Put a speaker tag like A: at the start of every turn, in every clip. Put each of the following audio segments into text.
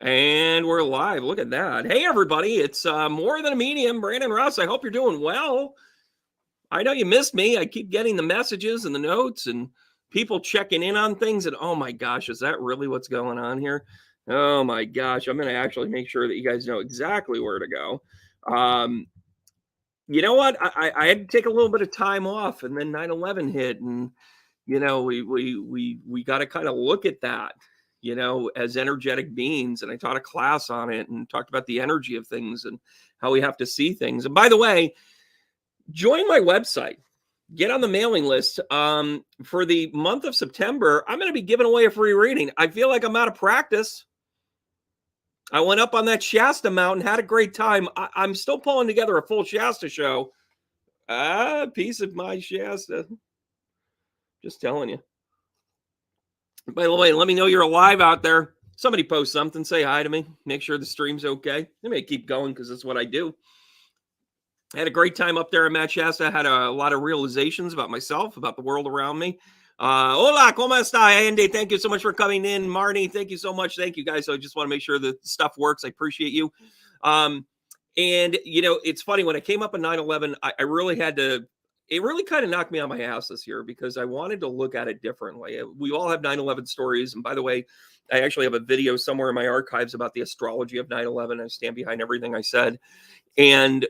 A: And we're live. Look at that. Hey, everybody. It's more than a medium. Brandon Ross. I hope you're doing well. I know you missed me. I keep getting the messages and the notes and people checking in on things. And oh my gosh, is that really what's going on here? Oh my gosh. I'm going to actually make sure that you guys know exactly where to go. You know what? I had to take a little bit of time off, and then 9/11 hit, and we got to kind of look at that, as energetic beings. And I taught a class on it and talked about the energy of things and how we have to see things. And by the way, join my website, get on the mailing list. For the month of September, I'm going to be giving away a free reading. I feel like I'm out of practice. I went up on that Shasta mountain, had a great time. I'm still pulling together a full Shasta show. Piece of my Shasta. Just telling you. By the way, let me know you're alive out there. Somebody post something, say hi to me. Make sure the stream's okay. I may keep going because that's what I do. I had a great time up there in Mount Shasta. I had a lot of realizations about myself, about the world around me. Hola, ¿cómo está, Andy? Thank you so much for coming in. Marnie, thank you so much. Thank you, guys. So I just want to make sure the stuff works. I appreciate you. And, it's funny. When I came up in 9/11, I really had to, it really kind of knocked me on my ass this year because I wanted to look at it differently. We all have 9/11 stories. And by the way, I actually have a video somewhere in my archives about the astrology of 9/11. I stand behind everything I said. And,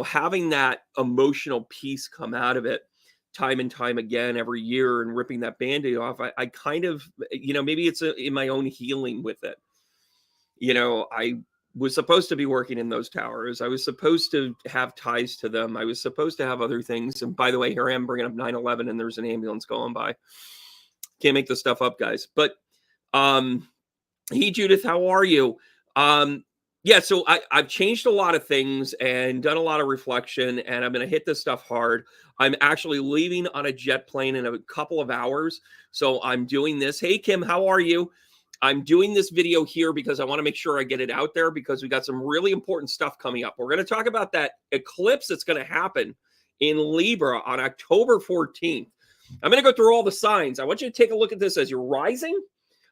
A: having that emotional piece come out of it time and time again every year and ripping that Band-Aid off, I kind of, maybe it's in my own healing with it. I was supposed to be working in those towers. I was supposed to have ties to them. I was supposed to have other things. And by the way, here I am bringing up 9/11 and there's an ambulance going by. Can't make this stuff up, guys. But hey, Judith, how are you? Yeah, so I've changed a lot of things and done a lot of reflection, and I'm going to hit this stuff hard. I'm actually leaving on a jet plane in a couple of hours. So I'm doing this. Hey, Kim, how are you? I'm doing this video here because I want to make sure I get it out there because we got some really important stuff coming up. We're going to talk about that eclipse that's going to happen in Libra on October 14th. I'm going to go through all the signs. I want you to take a look at this as you're rising.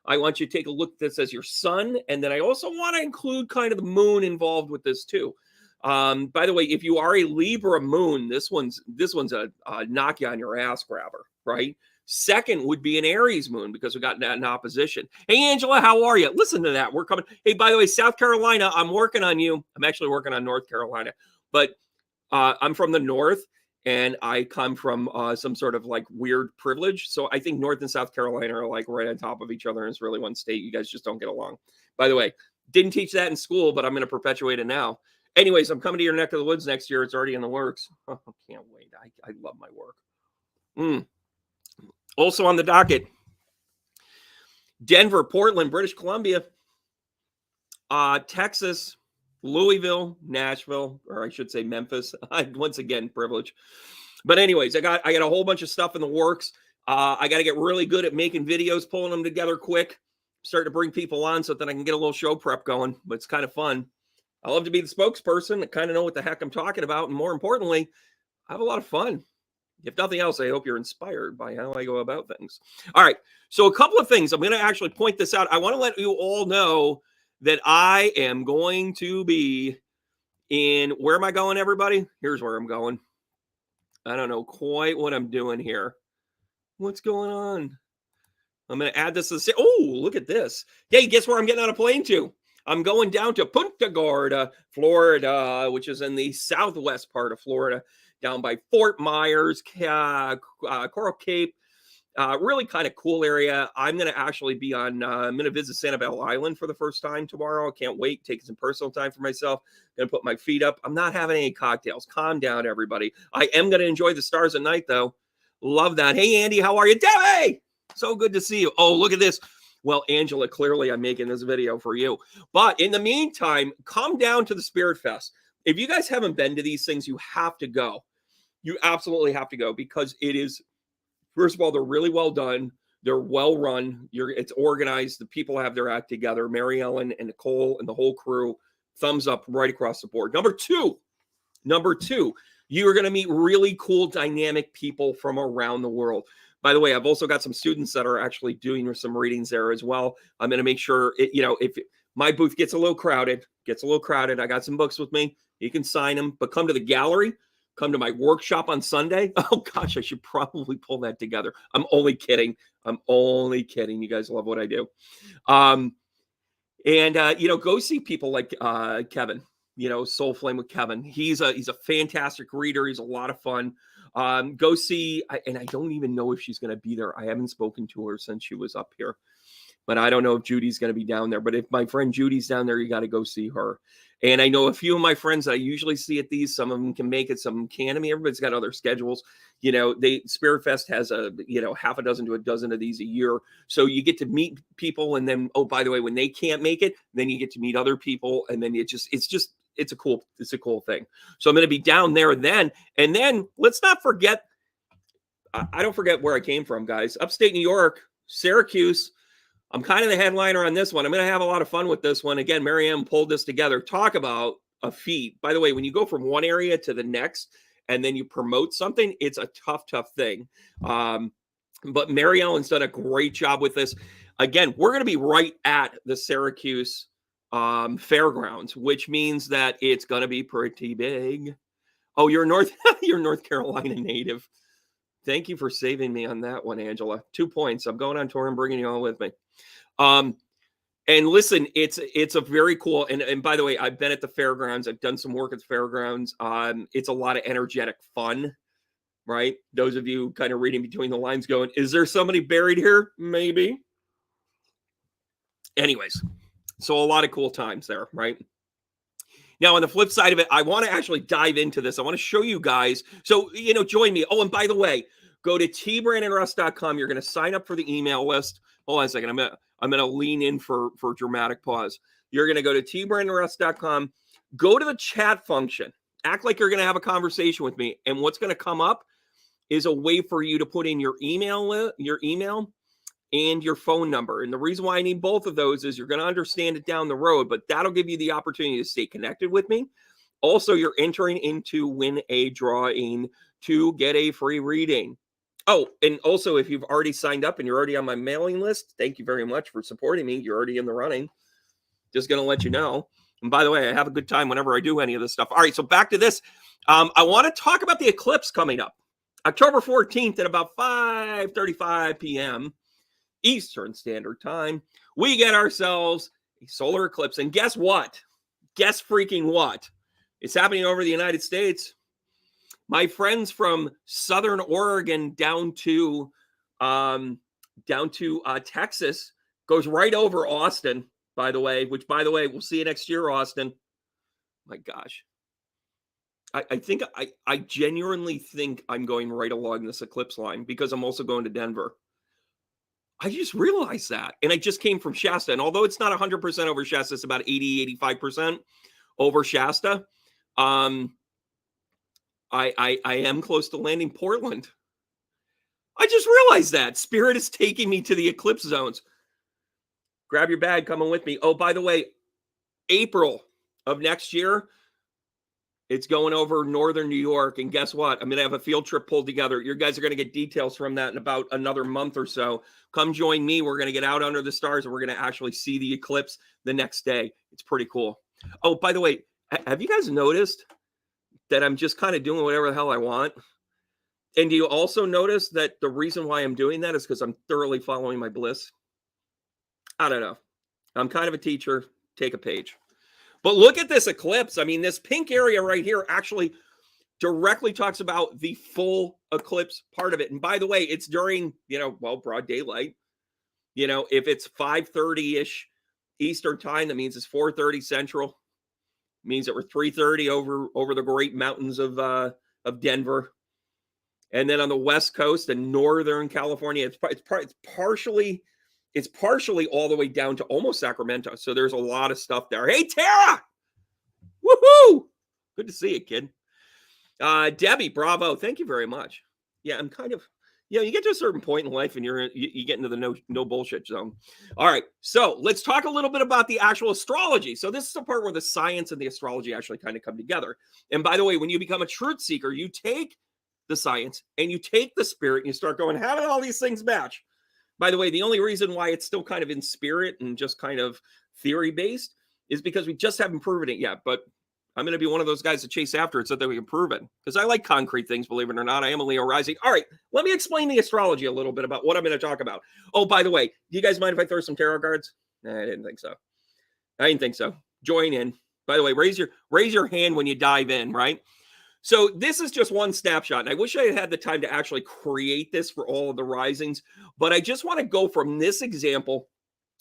A: I want you to take a look at this as your sun. And then I also want to include kind of the moon involved with this too. By the way, if you are a Libra moon, this one's a knock you on your ass grabber, right? Second would be an Aries moon because we got that in opposition. Hey, Angela, how are you? Listen to that. We're coming. Hey, by the way, South Carolina, I'm working on you. I'm actually working on North Carolina, but I'm from the North. And I come from some sort of like weird privilege. So I think North and South Carolina are like right on top of each other. And it's really one state. You guys just don't get along. By the way, didn't teach that in school, but I'm going to perpetuate it now. Anyways, I'm coming to your neck of the woods next year. It's already in the works. Oh, can't wait. I love my work. Also on the docket, Denver, Portland, British Columbia, Texas, Louisville, Nashville, or I should say Memphis. Once again, privilege. But anyways, I got a whole bunch of stuff in the works. I got to get really good at making videos, pulling them together quick, starting to bring people on so that I can get a little show prep going. But it's kind of fun. I love to be the spokesperson. I kind of know what the heck I'm talking about. And more importantly, I have a lot of fun. If nothing else, I hope you're inspired by how I go about things. All right. So a couple of things. I'm going to actually point this out. I want to let you all know that I am going to be in, where am I going, everybody? Here's where I'm going. I don't know quite what I'm doing here. What's going on? I'm going to add this to the, oh, look at this. Hey, guess where I'm getting on a plane to? I'm going down to Punta Gorda, Florida, which is in the southwest part of Florida, down by Fort Myers, Coral Cape. Really kind of cool area. I'm going to actually be on, I'm going to visit Sanibel Island for the first time tomorrow. I can't wait. Taking some personal time for myself. Going to put my feet up. I'm not having any cocktails. Calm down, everybody. I am going to enjoy the stars at night, though. Love that. Hey, Andy, how are you? Debbie! So good to see you. Oh, look at this. Well, Angela, clearly I'm making this video for you. But in the meantime, come down to the Spirit Fest. If you guys haven't been to these things, you have to go. You absolutely have to go because it is, first of all, they're really well done. They're well run. It's organized. The people have their act together. Mary Ellen and Nicole and the whole crew, thumbs up right across the board. Number two, you are going to meet really cool, dynamic people from around the world. By the way, I've also got some students that are actually doing some readings there as well. I'm going to make sure, if My booth gets a little crowded. I got some books with me. You can sign them, but come to the gallery. Come to my workshop on Sunday. Oh gosh, I should probably pull that together. I'm only kidding. You guys love what I do. Go see people like Kevin, Soul Flame with Kevin. He's a fantastic reader. He's a lot of fun. Go see, and I don't even know if she's going to be there. I haven't spoken to her since she was up here, but I don't know if Judy's going to be down there. But if my friend Judy's down there, you got to go see her. And I know a few of my friends that I usually see at these. Some of them can make it, some of them can't. I mean, everybody's got other schedules. Spirit Fest has half a dozen to a dozen of these a year. So you get to meet people, and then, oh, by the way, when they can't make it, then you get to meet other people, and then it's a cool thing. So I'm going to be down there then. And then let's not forget, I don't forget where I came from, guys. Upstate New York, Syracuse. I'm kind of the headliner on this one. I'm going to have a lot of fun with this one. Again, Marianne pulled this together. Talk about a feat. By the way, when you go from one area to the next and then you promote something, it's a tough thing. But Mary Ellen's done a great job with this. Again, we're going to be right at the Syracuse fairgrounds, which means that it's going to be pretty big. Oh, you're North Carolina native. Thank you for saving me on that one, Angela. 2 points. I'm going on tour and bringing you all with me. And listen, it's a very cool, and by the way, I've been at the fairgrounds. I've done some work at the fairgrounds. It's a lot of energetic fun, right? Those of you kind of reading between the lines going, is there somebody buried here? Maybe. Anyways, so a lot of cool times there, right? Now, on the flip side of it, I want to actually dive into this. I want to show you guys. So, join me. Oh, and by the way, go to tbrandonruss.com. You're going to sign up for the email list. Hold on a second. I'm going to lean in for dramatic pause. You're going to go to tbrandonruss.com. Go to the chat function. Act like you're going to have a conversation with me. And what's going to come up is a way for you to put in your email and your phone number. And the reason why I need both of those is you're going to understand it down the road, but that'll give you the opportunity to stay connected with me. Also, you're entering into win a drawing to get a free reading. Oh, and also, if you've already signed up and you're already on my mailing list, thank you very much for supporting me. You're already in the running. Just going to let you know. And by the way, I have a good time whenever I do any of this stuff. All right, so back to this. I want to talk about the eclipse coming up. October 14th at about 5:35 p.m. Eastern Standard Time, we get ourselves a solar eclipse. And guess what? Guess freaking what? It's happening over the United States. My friends from Southern Oregon down to Texas, goes right over Austin, by the way, we'll see you next year, Austin. My gosh. I genuinely think I'm going right along this eclipse line because I'm also going to Denver. I just realized that. And I just came from Shasta. And although it's not 100% over Shasta, it's about 80, 85% over Shasta. I am close to landing Portland. I just realized that. Spirit is taking me to the eclipse zones. Grab your bag, coming with me. Oh, by the way, April of next year, it's going over northern New York. And guess what? I'm going to have a field trip pulled together. You guys are going to get details from that in about another month or so. Come join me. We're going to get out under the stars and we're going to actually see the eclipse the next day. It's pretty cool. Oh, by the way, have you guys noticed that I'm just kind of doing whatever the hell I want? And do you also notice that the reason why I'm doing that is because I'm thoroughly following my bliss? I don't know. I'm kind of a teacher. Take a page. But look at this eclipse. I mean, this pink area right here actually directly talks about the full eclipse part of it. And by the way, it's during, broad daylight. If it's 5:30-ish Eastern time, that means it's 4:30 Central. It means that we're 3:30 over the great mountains of Denver. And then on the West Coast and Northern California, it's partially all the way down to almost Sacramento. So there's a lot of stuff there. Hey, Tara! Woohoo! Good to see you, kid. Debbie, bravo. Thank you very much. Yeah, I'm kind of, you get to a certain point in life and you get into the no bullshit zone. All right. So let's talk a little bit about the actual astrology. So this is the part where the science and the astrology actually kind of come together. And by the way, when you become a truth seeker, you take the science and you take the spirit and you start going, how do all these things match? By the way, the only reason why it's still kind of in spirit and just kind of theory based is because we just haven't proven it yet. But I'm going to be one of those guys to chase after it so that we can prove it, because I like concrete things, believe it or not. I am a Leo rising. All right, let me explain the astrology a little bit about what I'm going to talk about. Oh, by the way, do you guys mind if I throw some tarot cards? Nah, I didn't think so. Join in. By the way, raise your hand when you dive in, right? So this is just one snapshot, and I wish I had had the time to actually create this for all of the risings, but I just want to go from this example.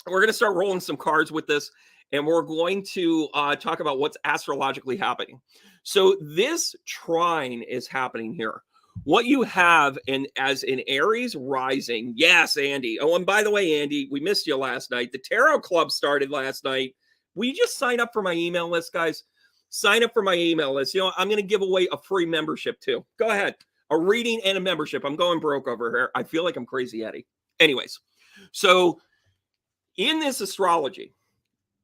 A: We're going to start rolling some cards with this, and we're going to talk about what's astrologically happening. So this trine is happening here. What you have as an Aries rising, yes, Andy. Oh, and by the way, Andy, we missed you last night. The Tarot Club started last night. Will you just sign up for my email list, guys? Sign up for my email list. You know, I'm going to give away a free membership too. Go ahead. A reading and a membership. I'm going broke over here. I feel like I'm crazy Eddie. Anyways, so in this astrology,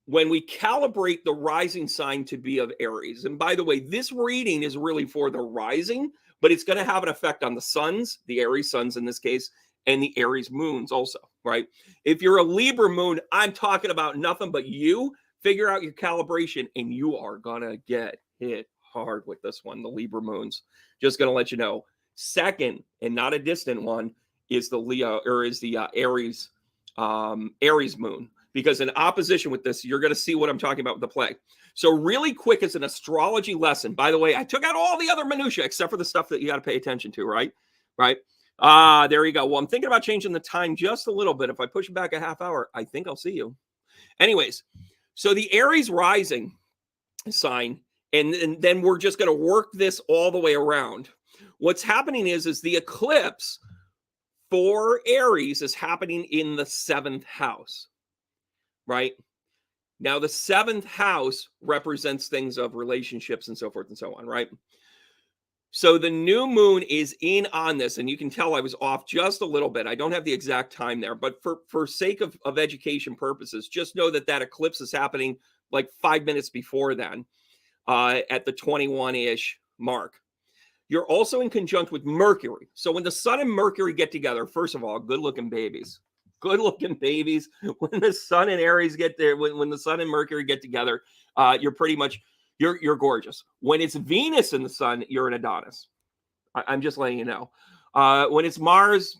A: when we calibrate the rising sign to be of Aries, and by the way, this reading is really for the rising, but it's going to have an effect on the suns, the Aries suns in this case, and the Aries moons also, right? If you're a Libra moon, I'm talking about nothing but you. Figure out your calibration, and you are going to get hit hard with this one, the Libra moons. Just going to let you know. Second, and not a distant one, is the Aries moon. Because in opposition with this, you're going to see what I'm talking about with the play. So really quick, as an astrology lesson. By the way, I took out all the other minutiae except for the stuff that you got to pay attention to, right? Right? There you go. Well, I'm thinking about changing the time just a little bit. If I push it back a half hour, I think I'll see you. Anyways, so the Aries rising sign, and then we're just going to work this all the way around. What's happening is the eclipse for Aries is happening in the 7th house, right? Now, the 7th house represents things of relationships and so forth and so on, right? So the new moon is in on this, and you can tell I was off just a little bit. I don't have the exact time there, but for sake of education purposes, just know that eclipse is happening like 5 minutes before then, at the 21-ish mark. You're also in conjunct with Mercury. So when the sun and Mercury get together, first of all, good-looking babies. Good-looking babies. When the sun and Aries get there, when the sun and Mercury get together, you're pretty much... You're gorgeous. When it's Venus in the sun, you're an Adonis. I'm just letting you know. When it's Mars,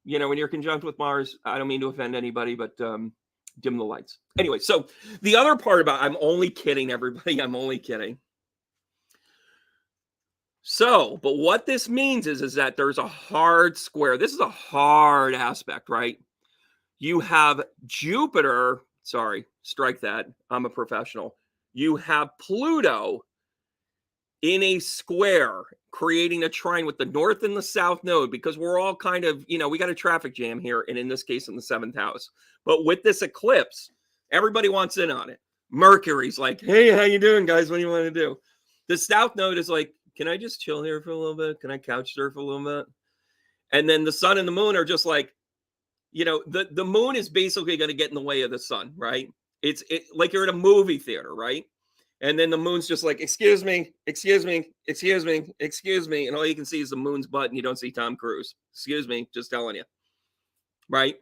A: you know, when you're conjunct with Mars, I don't mean to offend anybody, but dim the lights. Anyway, so the other part about, I'm only kidding, everybody. I'm only kidding. So, but what this means is that there's a hard square. This is a hard aspect, right? You have Jupiter. Sorry, strike that. I'm a professional. You have Pluto in a square, creating a trine with the north and the south node, because we're all kind of, you know, we got a traffic jam here, and in this case, in the 7th house. But with this eclipse, everybody wants in on it. Mercury's like, hey, how you doing, guys? What do you want to do? The south node is like, can I just chill here for a little bit? Can I couch surf a little bit? And then the sun and the moon are just like, you know, the moon is basically going to get in the way of the sun, right? It's like you're in a movie theater, right? And then the moon's just like, excuse me, excuse me, excuse me, excuse me. And all you can see is the moon's butt, and you don't see Tom Cruise. Excuse me, just telling you. Right?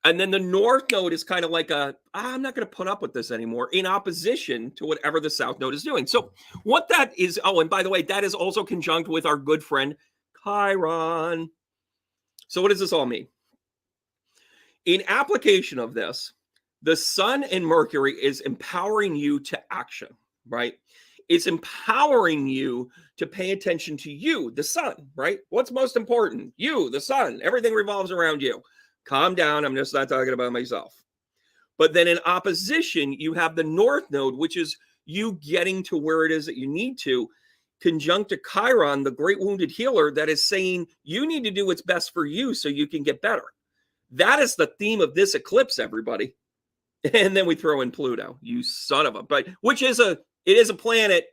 A: And then the north node is kind of like I'm not going to put up with this anymore, in opposition to whatever the south node is doing. So what that is, oh, and by the way, that is also conjunct with our good friend Chiron. So what does this all mean? In application of this, the sun and Mercury is empowering you to action, right? It's empowering you to pay attention to you, the sun, right? What's most important? You, the sun. Everything revolves around you. Calm down. I'm just not talking about myself. But then in opposition, you have the north node, which is you getting to where it is that you need to, conjunct to Chiron, the great wounded healer, that is saying you need to do what's best for you so you can get better. That is the theme of this eclipse, everybody. And then we throw in Pluto, you son of a, but which is it is a planet.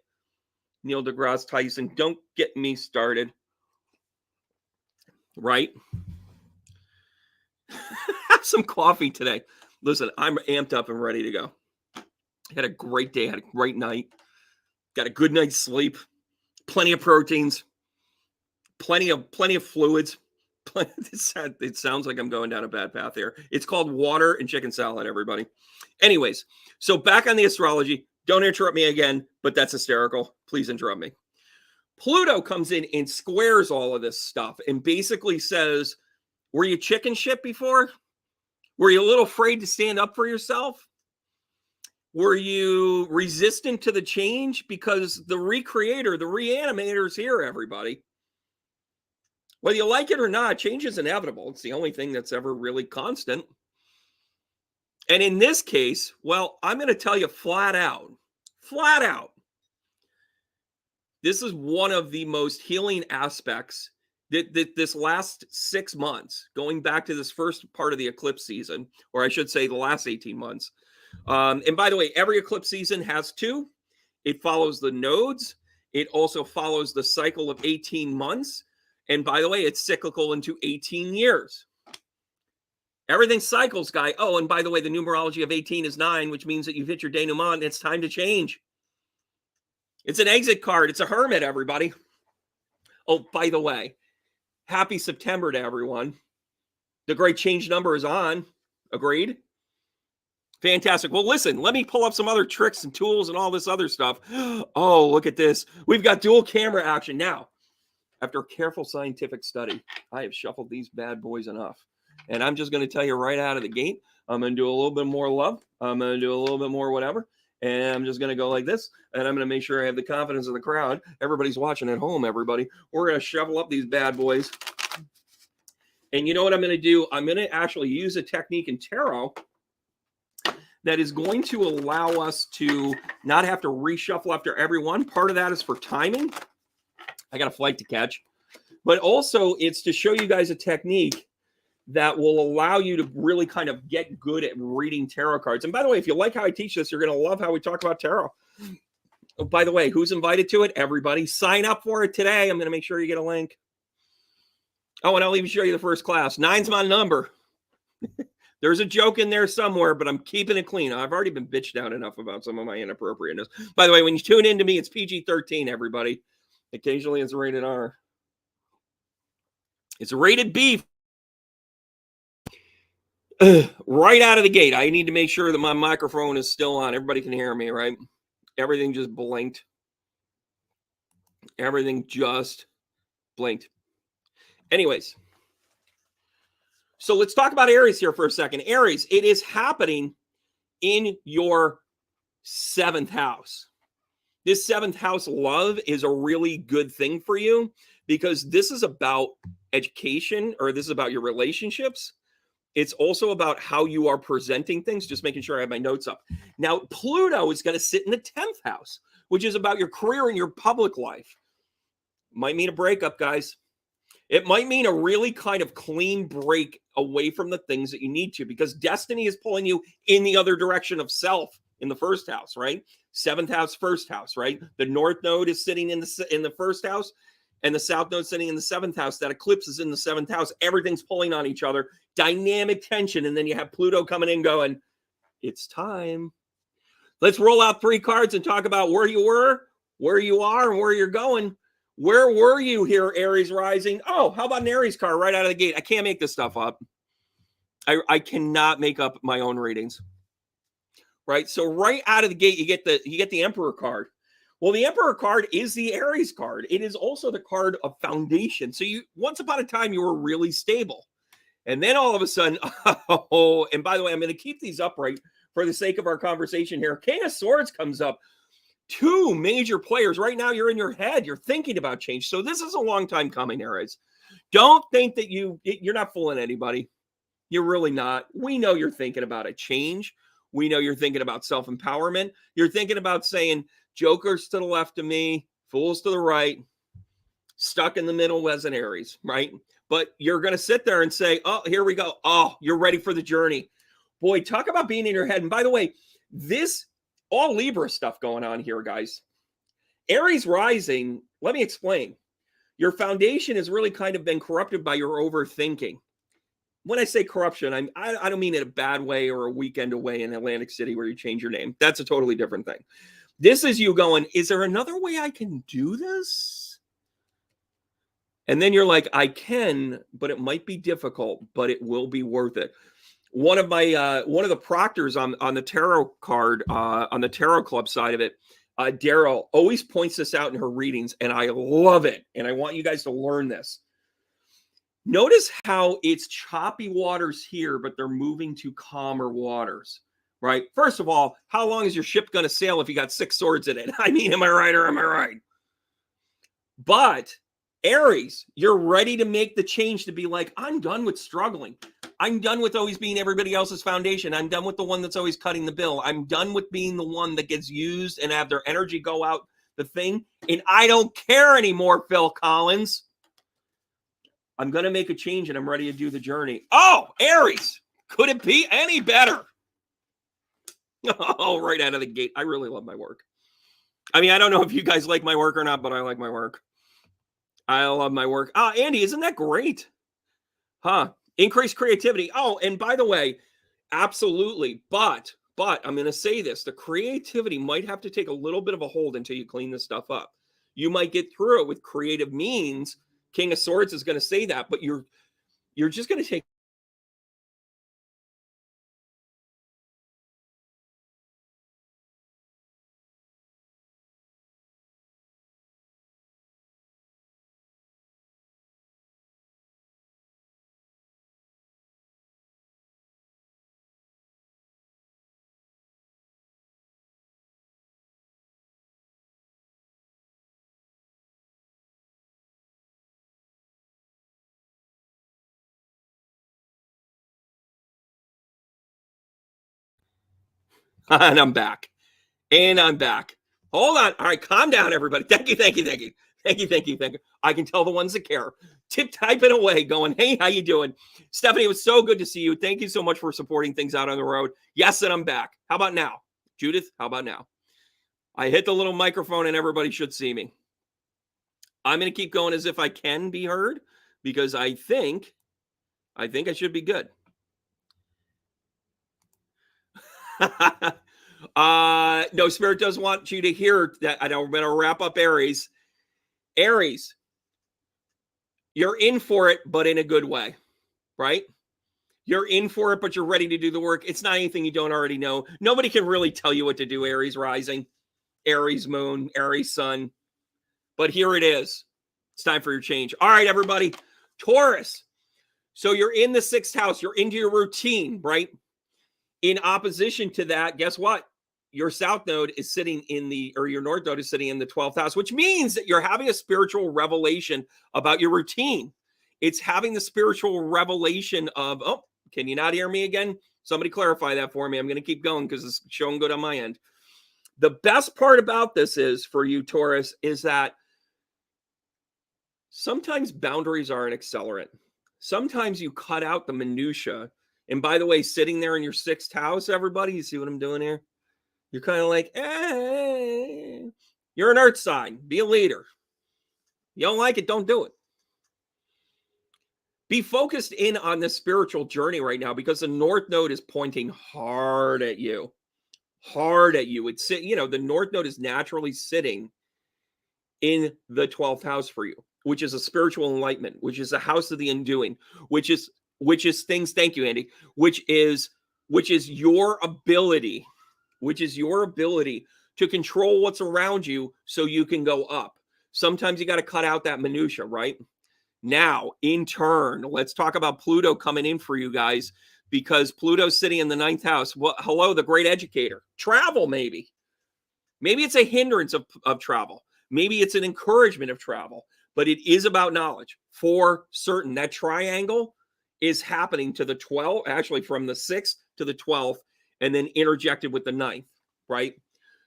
A: Neil deGrasse Tyson, don't get me started. Right? Have some coffee today. Listen, I'm amped up and ready to go. Had a great day, had a great night. Got a good night's sleep. Plenty of proteins. Plenty of fluids. It sounds like I'm going down a bad path here. It's called water and chicken salad, everybody. Anyways, so back on the astrology. Don't interrupt me again, but that's hysterical. Please interrupt me. Pluto comes in and squares all of this stuff and basically says, were you chicken shit before? Were you a little afraid to stand up for yourself? Were you resistant to the change? Because the recreator, the reanimator is here, everybody. Whether you like it or not, change is inevitable. It's the only thing that's ever really constant. And in this case, well, I'm going to tell you flat out, this is one of the most healing aspects that this last 6 months, going back to this first part of the eclipse season, or I should say the last 18 months. And by the way, every eclipse season has two. It follows the nodes. It also follows the cycle of 18 months. And by the way, it's cyclical into 18 years. Everything cycles, guy. Oh, and by the way, the numerology of 18 is 9, which means that you've hit your denouement and it's time to change. It's an exit card. It's a hermit, everybody. Oh, by the way, happy September to everyone. The great change number is on. Agreed? Fantastic. Well, listen, let me pull up some other tricks and tools and all this other stuff. Oh, look at this. We've got dual camera action now. After careful scientific study, I have shuffled these bad boys enough. And I'm just going to tell you right out of the gate, I'm going to do a little bit more love. I'm going to do a little bit more whatever. And I'm just going to go like this. And I'm going to make sure I have the confidence of the crowd. Everybody's watching at home, everybody. We're going to shovel up these bad boys. And you know what I'm going to do? I'm going to actually use a technique in tarot that is going to allow us to not have to reshuffle after everyone. Part of that is for timing. I got a flight to catch. But also, it's to show you guys a technique that will allow you to really kind of get good at reading tarot cards. And by the way, if you like how I teach this, you're going to love how we talk about tarot. Oh, by the way, who's invited to it? Everybody. Sign up for it today. I'm going to make sure you get a link. Oh, and I'll even show you the first class. 9's my number. There's a joke in there somewhere, but I'm keeping it clean. I've already been bitched down enough about some of my inappropriateness. By the way, when you tune in to me, it's PG-13, everybody. Occasionally it's rated R. It's rated B. Right out of the gate, I need to make sure that my microphone is still on. Everybody can hear me, right? Everything just blinked. Everything just blinked. Anyways, so let's talk about Aries here for a second. Aries, it is happening in your 7th house. This 7th house love is a really good thing for you because this is about education, or this is about your relationships. It's also about how you are presenting things, just making sure I have my notes up. Now, Pluto is going to sit in the 10th house, which is about your career and your public life. Might mean a breakup, guys. It might mean a really kind of clean break away from the things that you need to, because destiny is pulling you in the other direction of self in the 1st house, right? 7th house, 1st house, right? The North Node is sitting in the 1st house, and the South Node sitting in the 7th house. That eclipse is in the 7th house. Everything's pulling on each other. Dynamic tension. And then you have Pluto coming in going, it's time. Let's roll out 3 cards and talk about where you were, where you are, and where you're going. Where were you here, Aries rising? Oh, how about an Aries card right out of the gate? I can't make this stuff up. I cannot make up my own readings. Right? So right out of the gate, you get the Emperor card. Well, the Emperor card is the Aries card. It is also the card of foundation. So once upon a time, you were really stable. And then all of a sudden, oh, and by the way, I'm going to keep these upright for the sake of our conversation here. King of Swords comes up. 2 major players. Right now, you're in your head. You're thinking about change. So this is a long time coming, Aries. Don't think that you're not fooling anybody. You're really not. We know you're thinking about a change. We know you're thinking about self-empowerment. You're thinking about saying, jokers to the left of me, fools to the right, stuck in the middle as an Aries, right? But you're going to sit there and say, oh, here we go. Oh, you're ready for the journey. Boy, talk about being in your head. And by the way, this all Libra stuff going on here, guys. Aries rising, let me explain. Your foundation has really kind of been corrupted by your overthinking. When I say corruption, I don't mean in a bad way or a weekend away in Atlantic City where you change your name. That's a totally different thing. This is you going, is there another way I can do this? And then you're like, I can, but it might be difficult, but it will be worth it. One of the proctors on the tarot card, on the tarot club side of it, Daryl, always points this out in her readings, and I love it. And I want you guys to learn this. Notice how it's choppy waters here, but they're moving to calmer waters, right? First of all, how long is your ship going to sail if you got 6 swords in it? I mean, am I right or am I right? But Aries, you're ready to make the change to be like, I'm done with struggling. I'm done with always being everybody else's foundation. I'm done with the one that's always cutting the bill. I'm done with being the one that gets used and have their energy go out the thing. And I don't care anymore, Phil Collins. I'm going to make a change and I'm ready to do the journey. Oh, Aries, could it be any better? Oh, right out of the gate. I really love my work. I mean, I don't know if you guys like my work or not, but I like my work. I love my work. Andy, isn't that great? Huh? Increased creativity. Oh, and by the way, absolutely. But I'm going to say this. The creativity might have to take a little bit of a hold until you clean this stuff up. You might get through it with creative means. King of Swords is going to say that, but you're just going to take and I'm back. And I'm back. Hold on. All right, calm down, everybody. Thank you. I can tell the ones that care. Typing away, going, hey, how you doing? Stephanie, it was so good to see you. Thank you so much for supporting things out on the road. Yes, and I'm back. How about now? Judith, how about now? I hit the little microphone and everybody should see me. I'm going to keep going as if I can be heard because I think I should be good. No, Spirit does want you to hear that. I'm going to wrap up Aries. Aries, you're in for it, but in a good way, right? You're in for it, but you're ready to do the work. It's not anything you don't already know. Nobody can really tell you what to do, Aries rising, Aries moon, Aries sun. But here it is. It's time for your change. All right, everybody. Taurus. So you're in the 6th house. You're into your routine, right? In opposition to that, guess what? Your south node is sitting in your north node is sitting in the 12th house, which means that you're having a spiritual revelation about your routine. It's having the spiritual revelation of, oh, can you not hear me again? Somebody clarify that for me. I'm going to keep going because it's showing good on my end. The best part about this is for you, Taurus, is that sometimes boundaries are an accelerant. Sometimes you cut out the minutia. And by the way, sitting there in your 6th house, everybody, you see what I'm doing here? You're kind of like, you're an earth sign. Be a leader. You don't like it, don't do it. Be focused in on this spiritual journey right now because the north node is pointing hard at you. Hard at you. It's, the north node is naturally sitting in the 12th house for you, which is a spiritual enlightenment, which is a house of the undoing, which is things. Thank you, Andy. Which is your ability to control what's around you so you can go up. Sometimes you got to cut out that minutia, right? Now, in turn, let's talk about Pluto coming in for you guys because Pluto's sitting in the 9th house. Well, hello, the great educator. Travel, maybe. Maybe it's a hindrance of travel. Maybe it's an encouragement of travel, but it is about knowledge for certain. That triangle is happening to the 12th, actually from the 6th to the 12th, and then interjected with the 9th, right?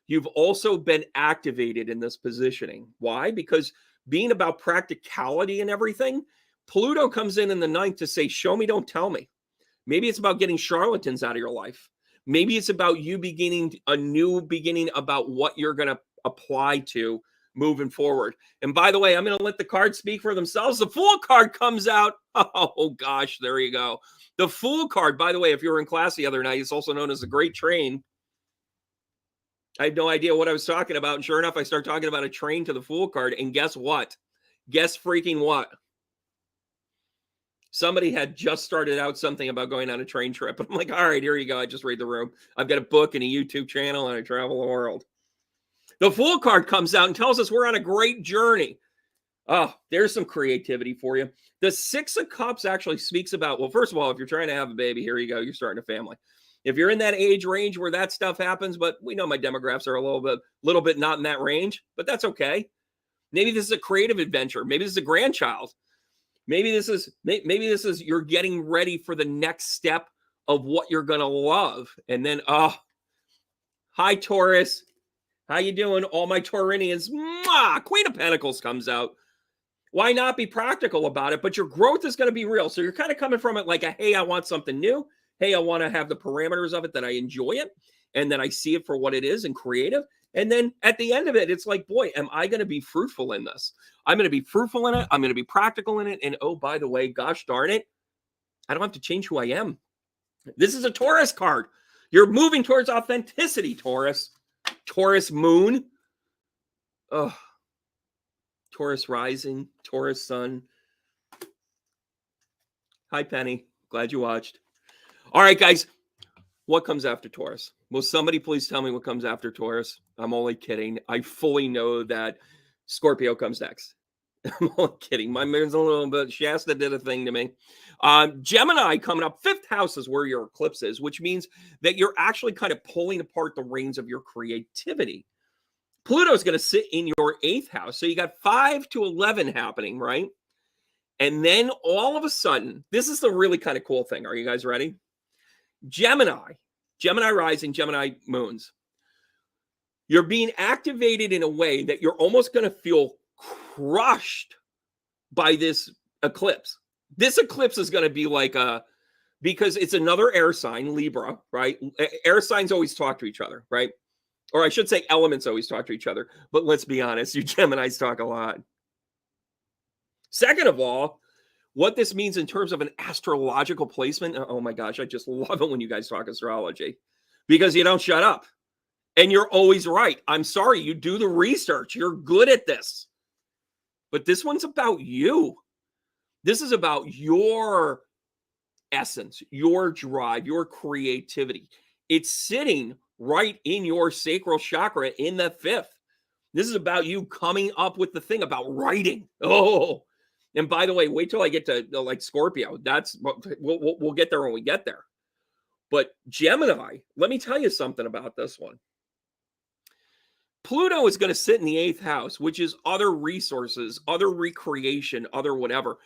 A: You've also been activated in this positioning. Why? Because being about practicality and everything, Pluto comes in the 9th to say, show me, don't tell me. Maybe it's about getting charlatans out of your life. Maybe it's about you beginning a new beginning about what you're going to apply to moving forward. And by the way, I'm going to let the cards speak for themselves. The Fool card comes out. Oh, gosh, there you go. The Fool card, by the way, if you were in class the other night, it's also known as the Great Train. I had no idea what I was talking about. And sure enough, I start talking about a train to the Fool card. And guess what? Guess freaking what? Somebody had just started out something about going on a train trip. I'm like, all right, here you go. I just read the room. I've got a book and a YouTube channel, and I travel the world. The Fool card comes out and tells us we're on a great journey. Oh, there's some creativity for you. The Six of Cups actually speaks about, well, first of all, if you're trying to have a baby, here you go. You're starting a family. If you're in that age range where that stuff happens, but we know my demographics are a little bit not in that range, but that's okay. Maybe this is a creative adventure. Maybe this is a grandchild. Maybe this is you're getting ready for the next step of what you're going to love. And then, hi, Taurus. How you doing? All my Taurinians. Mwah! Queen of Pentacles comes out. Why not be practical about it? But your growth is going to be real. So you're kind of coming from it like hey, I want something new. Hey, I want to have the parameters of it, that I enjoy it, and then I see it for what it is and creative. And then at the end of it, it's like, boy, am I going to be fruitful in this? I'm going to be fruitful in it. I'm going to be practical in it. And oh, by the way, gosh darn it, I don't have to change who I am. This is a Taurus card. You're moving towards authenticity, Taurus. Taurus moon. Oh, Taurus rising, Taurus sun. Hi, Penny. Glad you watched. All right, guys. What comes after Taurus? Will somebody please tell me what comes after Taurus? I'm only kidding. I fully know that Scorpio comes next. I'm only kidding. My mind's a little bit. Shasta did a thing to me. Gemini coming up. 5th house is where your eclipse is, which means that you're actually kind of pulling apart the reins of your creativity. Pluto is going to sit in your 8th house. So you got 5 to 11 happening, right? And then all of a sudden, this is the really kind of cool thing. Are you guys ready? Gemini rising, Gemini moons. You're being activated in a way that you're almost going to feel crushed by this eclipse. This eclipse is going to be like because it's another air sign, Libra, right? Air signs always talk to each other, right? Or I should say elements always talk to each other. But let's be honest, you Geminis talk a lot. Second of all, what this means in terms of an astrological placement. Oh my gosh, I just love it when you guys talk astrology because you don't shut up and you're always right. I'm sorry, you do the research. You're good at this. But this one's about you. This is about your essence, your drive, your creativity. It's sitting right in your sacral chakra in the 5th. This is about you coming up with the thing about writing. Oh, and by the way, wait till I get to like Scorpio. We'll get there when we get there. But Gemini, let me tell you something about this one. Pluto is going to sit in the 8th house, which is other resources, other recreation, other whatever.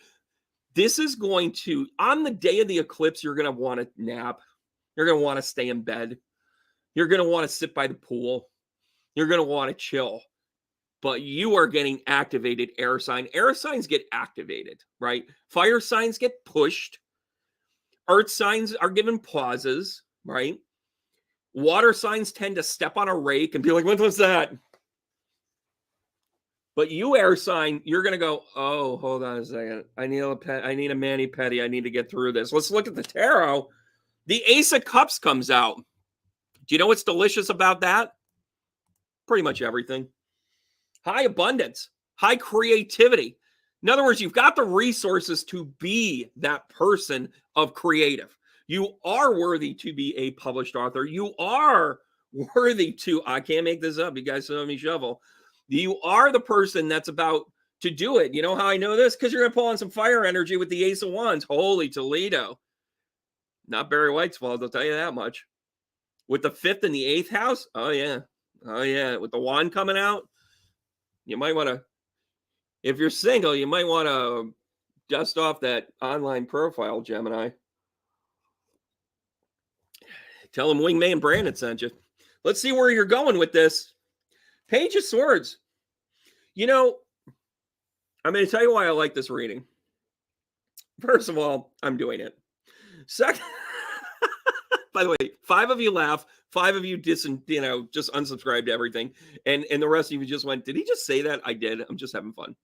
A: This is going to, on the day of the eclipse, you're going to want to nap. You're going to want to stay in bed. You're going to want to sit by the pool. You're going to want to chill. But you are getting activated air sign. Air signs get activated, right? Fire signs get pushed. Earth signs are given pauses, right? Water signs tend to step on a rake and be like, what was that? But you air sign, you're going to go, oh, hold on a second. I need a mani-pedi. I need to get through this. Let's look at the tarot. The Ace of Cups comes out. Do you know what's delicious about that? Pretty much everything. High abundance, high creativity. In other words, you've got the resources to be that person of creative. You are worthy to be a published author. You are worthy to, I can't make this up. You guys saw me shovel. You are the person that's about to do it. You know how I know this? Because you're going to pull on some fire energy with the Ace of Wands. Holy Toledo. Not Barry White's fault, I'll tell you that much. With the 5th and the 8th house, oh yeah. Oh yeah, with the wand coming out, you might want to, if you're single, you might want to dust off that online profile, Gemini. Tell them Wingman Brandon sent you. Let's see where you're going with this. Page of Swords. You know, I'm going to tell you why I like this reading. First of all, I'm doing it. Second, by the way, 5 of you laugh, 5 of you just unsubscribed to everything. And the rest of you just went, did he just say that? I did. I'm just having fun.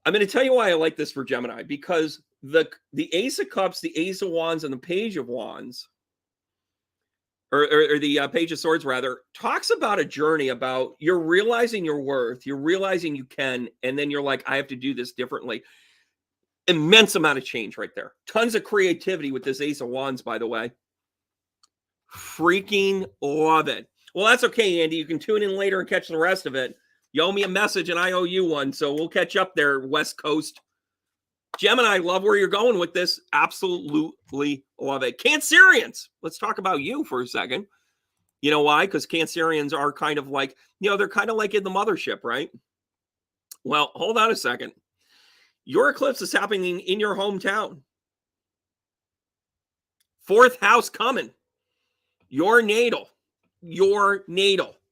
A: I'm going to tell you why I like this for Gemini, because the Ace of Cups, the Ace of Wands, and the Page of Wands, or the Page of Swords, rather, talks about a journey about you're realizing your worth, you're realizing you can, and then you're like, I have to do this differently. Immense amount of change right there. Tons of creativity with this Ace of Wands, by the way. Freaking love it. Well, that's okay, Andy. You can tune in later and catch the rest of it. You owe me a message and I owe you one, so we'll catch up there, West Coast. Gemini, love where you're going with this. Absolutely love it. Cancerians, let's talk about you for a second. You know why? Because Cancerians are kind of like, they're kind of like in the mothership, right? Well, hold on a second. Your eclipse is happening in your hometown. 4th house coming. Your natal,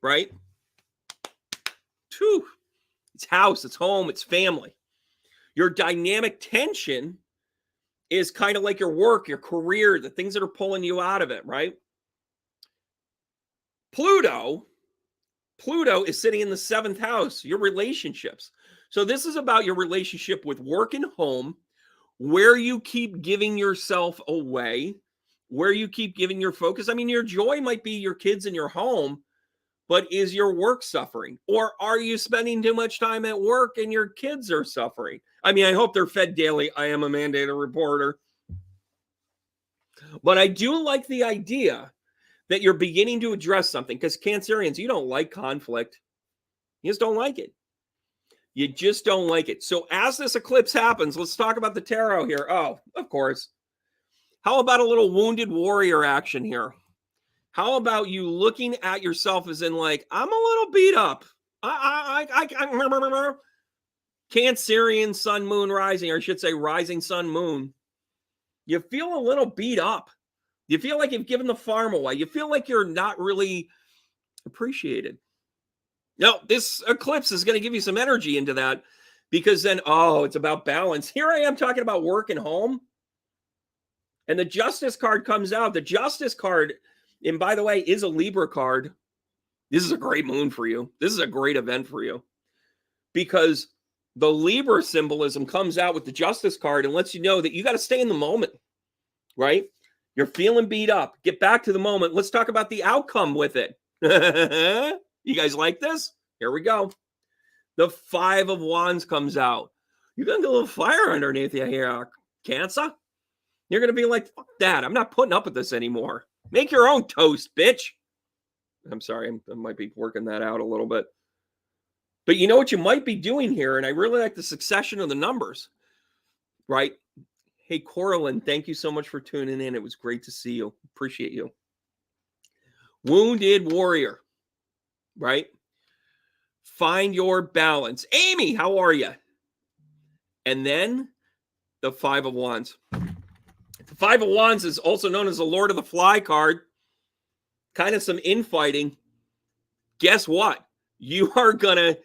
A: right? Whew. It's house, it's home, it's family. Your dynamic tension is kind of like your work, your career, the things that are pulling you out of it, right? Pluto is sitting in the 7th house, your relationships. So this is about your relationship with work and home, where you keep giving yourself away, where you keep giving your focus. I mean, your joy might be your kids and your home, but is your work suffering? Or are you spending too much time at work and your kids are suffering? I mean, I hope they're fed daily. I am a mandated reporter. But I do like the idea that you're beginning to address something, because Cancerians, you don't like conflict. You just don't like it. You just don't like it. So as this eclipse happens, let's talk about the tarot here. Oh, of course. How about a little wounded warrior action here? How about you looking at yourself as in like, I'm a little beat up. Cancerian sun, moon, rising, or I should say rising sun, moon. You feel a little beat up. You feel like you've given the farm away. You feel like you're not really appreciated. Now, this eclipse is going to give you some energy into that, because then, it's about balance. Here I am talking about work and home. And the Justice card comes out. The Justice card, and by the way, is a Libra card. This is a great moon for you. This is a great event for you, because the Libra symbolism comes out with the Justice card and lets you know that you got to stay in the moment, right? You're feeling beat up. Get back to the moment. Let's talk about the outcome with it. You guys like this? Here we go. The 5 of Wands comes out. You're going to get a little fire underneath you here, Cancer. You're going to be like, fuck that. I'm not putting up with this anymore. Make your own toast, bitch. I'm sorry. I might be working that out a little bit. But you know what you might be doing here? And I really like the succession of the numbers, right? Hey, Coraline, thank you so much for tuning in. It was great to see you. Appreciate you. Wounded warrior, right? Find your balance. Amy, how are you? And then the 5 of Wands. The 5 of Wands is also known as the Lord of the Fly card. Kind of some infighting. Guess what? You are gonna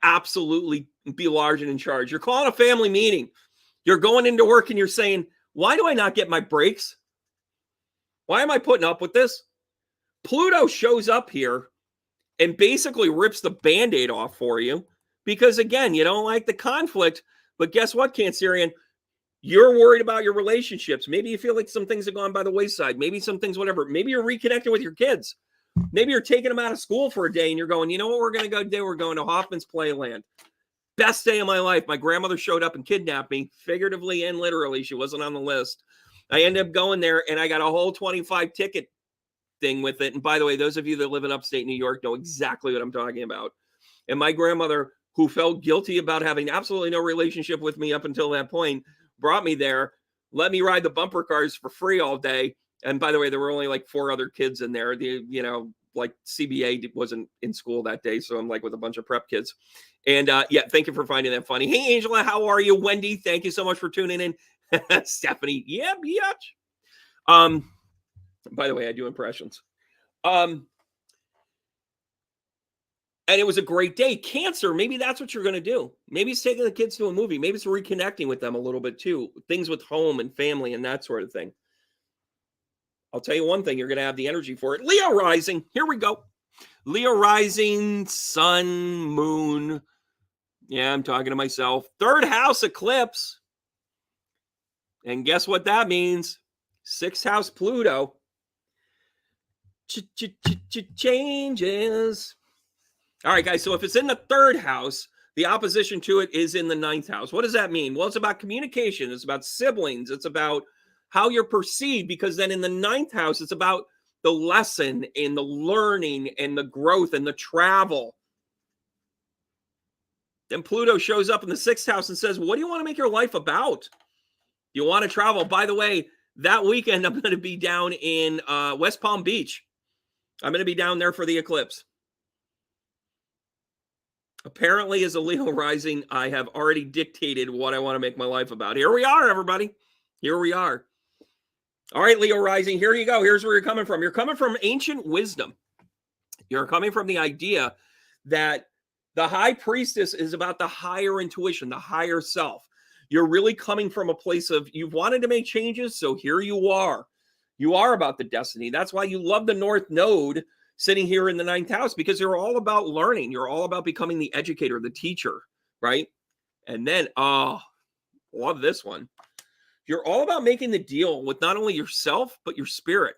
A: absolutely be large and in charge. You're calling a family meeting. You're going into work and you're saying, why do I not get my breaks? Why am I putting up with this? Pluto shows up here and basically rips the Band-Aid off for you, because again, you don't like the conflict. But guess what, Cancerian? You're worried about your relationships. Maybe you feel like some things have gone by the wayside. Maybe some things, whatever. Maybe you're reconnecting with your kids. Maybe you're taking them out of school for a day and you're going, you know what we're going to go do? We're going to Hoffman's Playland. Best day of my life. My grandmother showed up and kidnapped me, figuratively and literally. She wasn't on the list. I ended up going there and I got a whole 25 ticket thing with it. And by the way, those of you that live in upstate New York know exactly what I'm talking about. And my grandmother, who felt guilty about having absolutely no relationship with me up until that point, brought me there, let me ride the bumper cars for free all day. And by the way, there were only like 4 other kids in there. Like CBA wasn't in school that day. So I'm like with a bunch of prep kids. And thank you for finding that funny. Hey, Angela, how are you? Wendy, thank you so much for tuning in. Stephanie, yeah, biatch. By the way, I do impressions. And it was a great day. Cancer, maybe that's what you're going to do. Maybe it's taking the kids to a movie. Maybe it's reconnecting with them a little bit too. Things with home and family and that sort of thing. I'll tell you one thing, you're going to have the energy for it. Leo rising. Here we go. Leo rising, sun, moon. Yeah, I'm talking to myself. 3rd house eclipse. And guess what that means? 6th house Pluto. Changes. All right, guys. So if it's in the 3rd house, The opposition to it is in the 9th house. What does that mean? Well, it's about communication. It's about siblings. It's about how you're perceived, because then in the 9th house, it's about the lesson and the learning and the growth and the travel. Then Pluto shows up in the 6th house and says, what do you want to make your life about? You want to travel? By the way, that weekend, I'm going to be down in West Palm Beach. I'm going to be down there for the eclipse. Apparently, as a Leo rising, I have already dictated what I want to make my life about. Here we are, everybody. Here we are. All right, Leo rising, here you go. Here's where you're coming from. You're coming from ancient wisdom. You're coming from the idea that the high priestess is about the higher intuition, the higher self. You're really coming from a place of you've wanted to make changes, so here you are. You are about the destiny. That's why you love the North Node sitting here in the 9th house, because you're all about learning. You're all about becoming the educator, the teacher, right? And then, love this one. You're all about making the deal with not only yourself, but your spirit,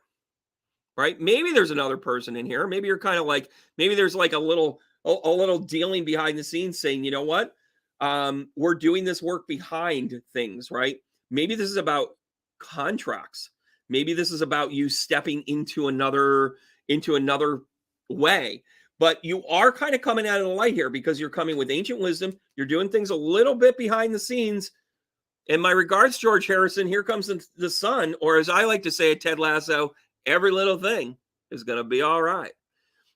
A: right? Maybe there's another person in here. Maybe you're kind of like, maybe there's like a little dealing behind the scenes saying, you know what? We're doing this work behind things, right? Maybe this is about contracts. Maybe this is about you stepping into another way. But you are kind of coming out of the light here because you're coming with ancient wisdom. You're doing things a little bit behind the scenes. In my regards, George Harrison, here comes the sun, or as I like to say at Ted Lasso, every little thing is going to be all right.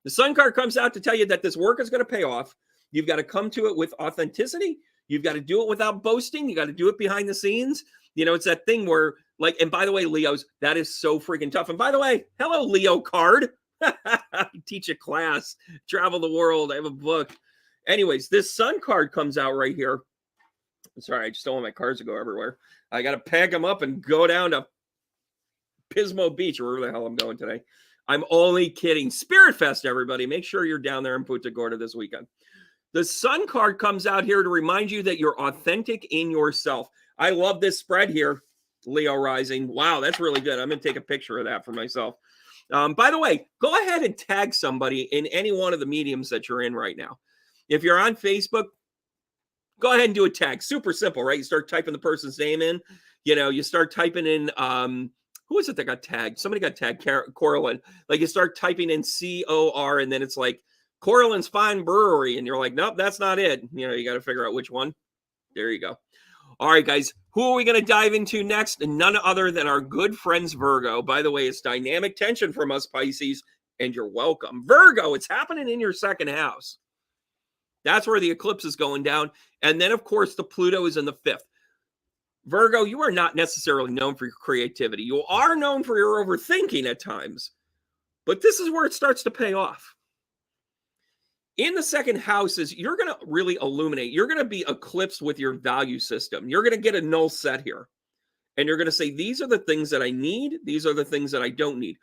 A: The sun card comes out to tell you that this work is going to pay off. You've got to come to it with authenticity. You've got to do it without boasting. You got to do it behind the scenes. You know, it's that thing where, like, and by the way, Leos, that is so freaking tough. And by the way, hello, Leo card. I teach a class, travel the world. I have a book. Anyways, this sun card comes out right here. Sorry, I just don't want my cards to go everywhere. I got to pack them up and go down to Pismo Beach, or wherever the hell I'm going today. I'm only kidding. Spirit Fest, everybody. Make sure you're down there in Punta Gorda this weekend. The sun card comes out here to remind you that you're authentic in yourself. I love this spread here, Leo rising. Wow, that's really good. I'm going to take a picture of that for myself. By the way, go ahead and tag somebody in any one of the mediums that you're in right now. If you're on Facebook, go ahead and do a tag. Super simple, right? You start typing the person's name in. You know, you start typing in, who is it that got tagged? Somebody got tagged, Coralyn. Like you start typing in C-O-R, and then it's like Coralyn's Fine Brewery. And you're like, nope, that's not it. You know, you got to figure out which one. There you go. All right, guys, who are we going to dive into next? And none other than our good friends Virgo. By the way, it's dynamic tension from us Pisces, and you're welcome. Virgo, it's happening in your 2nd house. That's where the eclipse is going down. And then, of course, the Pluto is in the 5th. Virgo, you are not necessarily known for your creativity. You are known for your overthinking at times. But this is where it starts to pay off. In the 2nd house is you're going to really illuminate. You're going to be eclipsed with your value system. You're going to get a null set here. And you're going to say, these are the things that I need. These are the things that I don't need.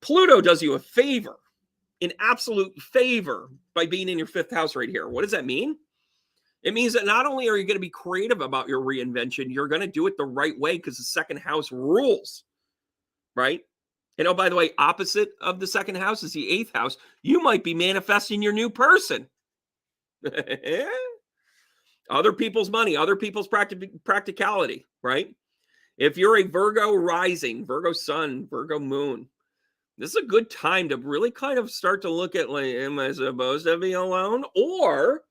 A: Pluto does you a favor, an absolute favor, by being in your 5th house right here. What does that mean? It means that not only are you going to be creative about your reinvention, you're going to do it the right way because the 2nd house rules, right? And oh, by the way, opposite of the 2nd house is the 8th house. You might be manifesting your new person. Other people's money, other people's practicality, right? If you're a Virgo rising, Virgo sun, Virgo moon, this is a good time to really kind of start to look at, like, am I supposed to be alone? Or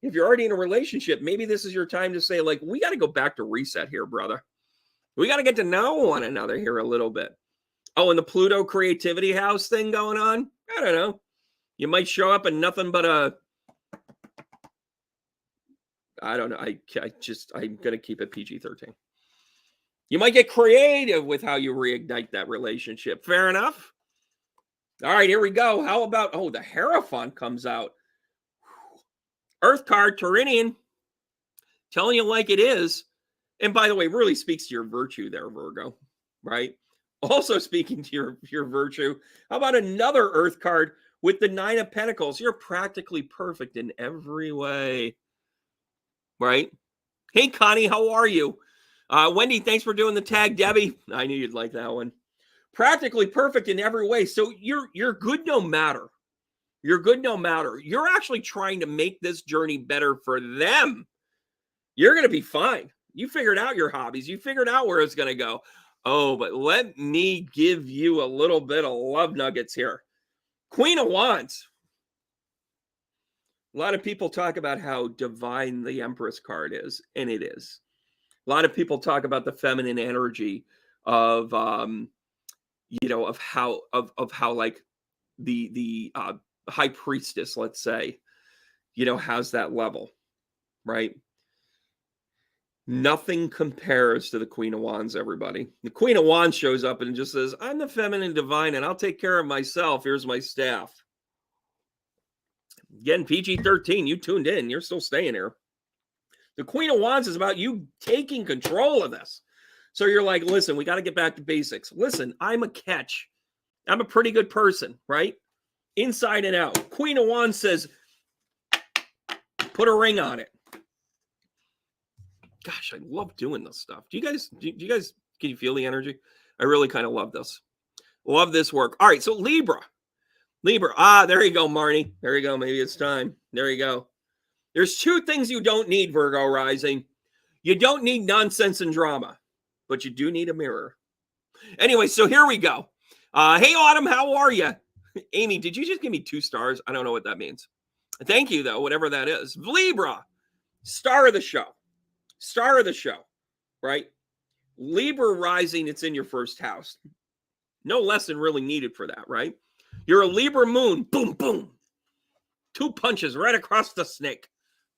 A: if you're already in a relationship, maybe this is your time to say, like, we got to go back to reset here, brother. We got to get to know one another here a little bit. Oh, and the Pluto creativity house thing going on? I don't know. You might show up in nothing but I don't know. I'm going to keep it PG-13. You might get creative with how you reignite that relationship. Fair enough? All right, here we go. How about, the Hierophant comes out. Earth card, Turinian. Telling you like it is. And by the way, really speaks to your virtue there, Virgo, right? Also speaking to your virtue. How about another Earth card with the 9 of Pentacles? You're practically perfect in every way, right? Hey, Connie, how are you? Wendy, thanks for doing the tag. Debbie, I knew you'd like that one. Practically perfect in every way. So you're good no matter, You're good no matter. You're actually trying to make this journey better for them. You're going to be fine. You figured out your hobbies. You figured out where it's going to go. Oh, but let me give you a little bit of love nuggets here. Queen of Wands. A lot of people talk about how divine the Empress card is, and it is. A lot of people talk about the feminine energy of, of how like the high priestess, let's say, has that level, right? Nothing compares to the Queen of Wands, everybody. The Queen of Wands shows up and just says, I'm the feminine divine and I'll take care of myself. Here's my staff. Again, PG-13, you tuned in. You're still staying here. The Queen of Wands is about you taking control of this. So you're like, listen, we got to get back to basics. Listen, I'm a catch. I'm a pretty good person, right? Inside and out. Queen of Wands says, put a ring on it. Gosh, I love doing this stuff. Do you guys, can you feel the energy? I really kind of love this. Love this work. All right, so Libra. There you go, Marnie. There you go. Maybe it's time. There you go. There's two things you don't need, Virgo rising. You don't need nonsense and drama, but you do need a mirror. Anyway, so here we go. Hey, Autumn, how are you? Amy, did you just give me 2 stars? I don't know what that means. Thank you, though, whatever that is. Libra, star of the show. Star of the show, right? Libra rising, it's in your first house. No lesson really needed for that, right? You're a Libra moon. Boom, boom. 2 punches right across the snake,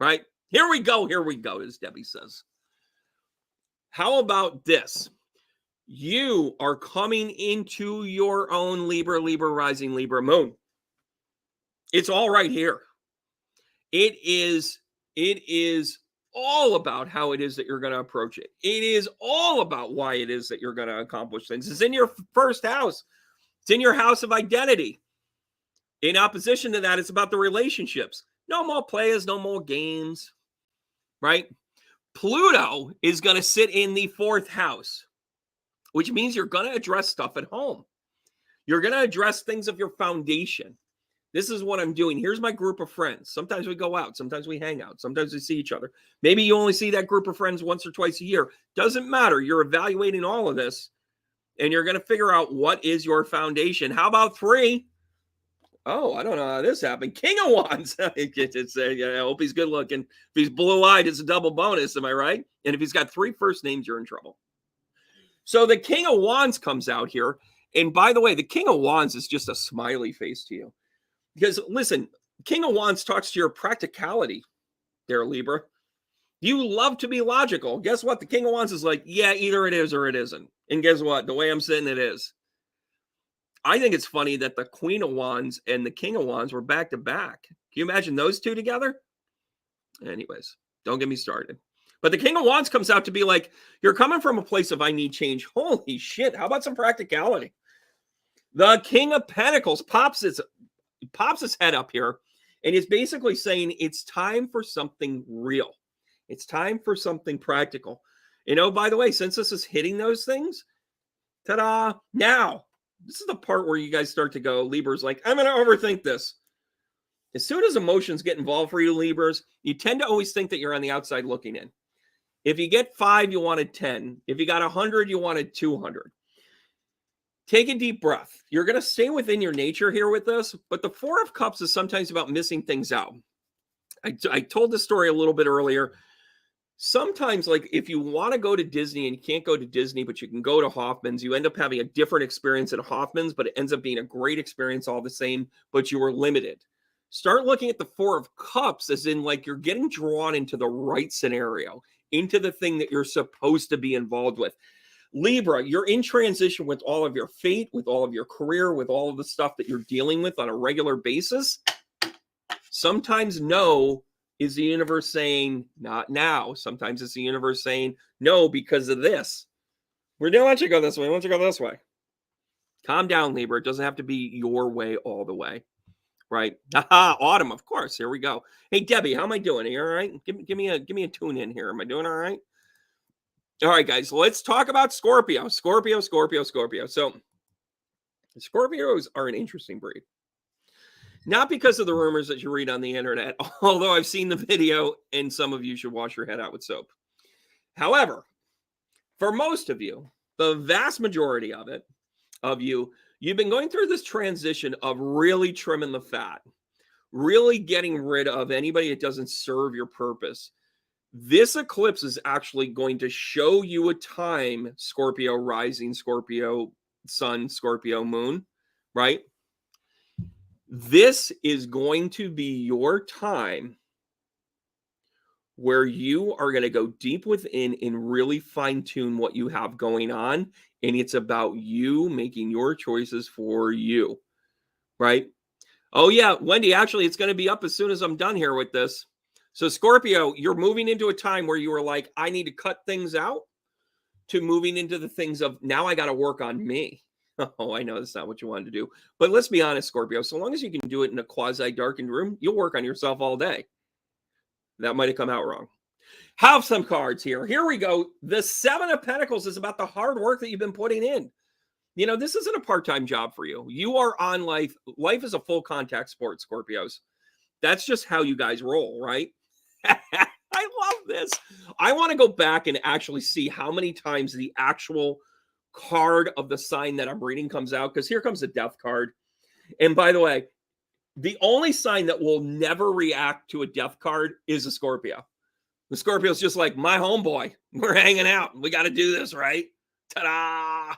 A: right? Here we go, as Debbie says. How about this? You are coming into your own Libra rising, Libra moon. It's all right here. It is all about how it is that you're going to approach it. It is all about why it is that you're going to accomplish things. It's in your first house. It's in your house of identity. In opposition to that, it's about the relationships. No more players, no more games, right? Pluto is going to sit in the 4th house, which means you're going to address stuff at home. You're going to address things of your foundation. This is what I'm doing. Here's my group of friends. Sometimes we go out. Sometimes we hang out. Sometimes we see each other. Maybe you only see that group of friends once or twice a year. Doesn't matter. You're evaluating all of this, and you're going to figure out what is your foundation. How about 3? Oh, I don't know how this happened. King of Wands. I hope he's good looking. If he's blue-eyed, it's a double bonus. Am I right? And if he's got 3 first names, you're in trouble. So the King of Wands comes out here. And by the way, the King of Wands is just a smiley face to you. Because, listen, King of Wands talks to your practicality there, Libra. You love to be logical. Guess what? The King of Wands is like, yeah, either it is or it isn't. And guess what? The way I'm sitting, it is. I think it's funny that the Queen of Wands and the King of Wands were back to back. Can you imagine those 2 together? Anyways, don't get me started. But the King of Wands comes out to be like, you're coming from a place of I need change. Holy shit. How about some practicality? The King of Pentacles pops his head up here, and he's basically saying it's time for something real. It's time for something practical. By the way, since this is hitting those things, ta-da, now, this is the part where you guys start to go, Libra's like, I'm going to overthink this. As soon as emotions get involved for you, Libras, you tend to always think that you're on the outside looking in. If you get 5, you wanted 10. If you got 100, you wanted 200. Take a deep breath. You're going to stay within your nature here with this, but the 4 of Cups is sometimes about missing things out. I told this story a little bit earlier. Sometimes, like, if you want to go to Disney and you can't go to Disney, but you can go to Hoffman's, you end up having a different experience at Hoffman's, but it ends up being a great experience all the same, but you were limited. Start looking at the 4 of Cups as in, like, you're getting drawn into the right scenario, into the thing that you're supposed to be involved with. Libra, you're in transition with all of your fate, with all of your career, with all of the stuff that you're dealing with on a regular basis. Sometimes no is the universe saying, not now. Sometimes it's the universe saying, no, because of this. Why don't you go this way? Why don't you go this way? Calm down, Libra. It doesn't have to be your way all the way, right? Autumn, of course. Here we go. Hey, Debbie, how am I doing? Are you all right? Give me a tune in here. Am I doing all right? All right, guys, let's talk about Scorpio. Scorpio. So Scorpios are an interesting breed. Not because of the rumors that you read on the internet, although I've seen the video and some of you should wash your head out with soap. However, for most of you, the vast majority of you've been going through this transition of really trimming the fat, really getting rid of anybody that doesn't serve your purpose. This eclipse is actually going to show you a time, Scorpio rising, Scorpio sun, Scorpio moon, right? This is going to be your time where you are going to go deep within and really fine tune what you have going on. And it's about you making your choices for you, right? Oh, yeah, Wendy, actually, it's going to be up as soon as I'm done here with this. So, Scorpio, you're moving into a time where you were like, I need to cut things out, to moving into the things of now I got to work on me. Oh, I know that's not what you wanted to do. But let's be honest, Scorpio, so long as you can do it in a quasi-darkened room, you'll work on yourself all day. That might have come out wrong. Have some cards here. Here we go. The Seven of Pentacles is about the hard work that you've been putting in. You know, this isn't a part-time job for you. You are on life. Life is a full contact sport, Scorpios. That's just how you guys roll, right? I love this. I want to go back and actually see how many times the actual card of the sign that I'm reading comes out, because here comes the death card. And by the way, the only sign that will never react to a death card is a Scorpio. The Scorpio's just like, my homeboy, we're hanging out. We got to do this, right? Ta-da!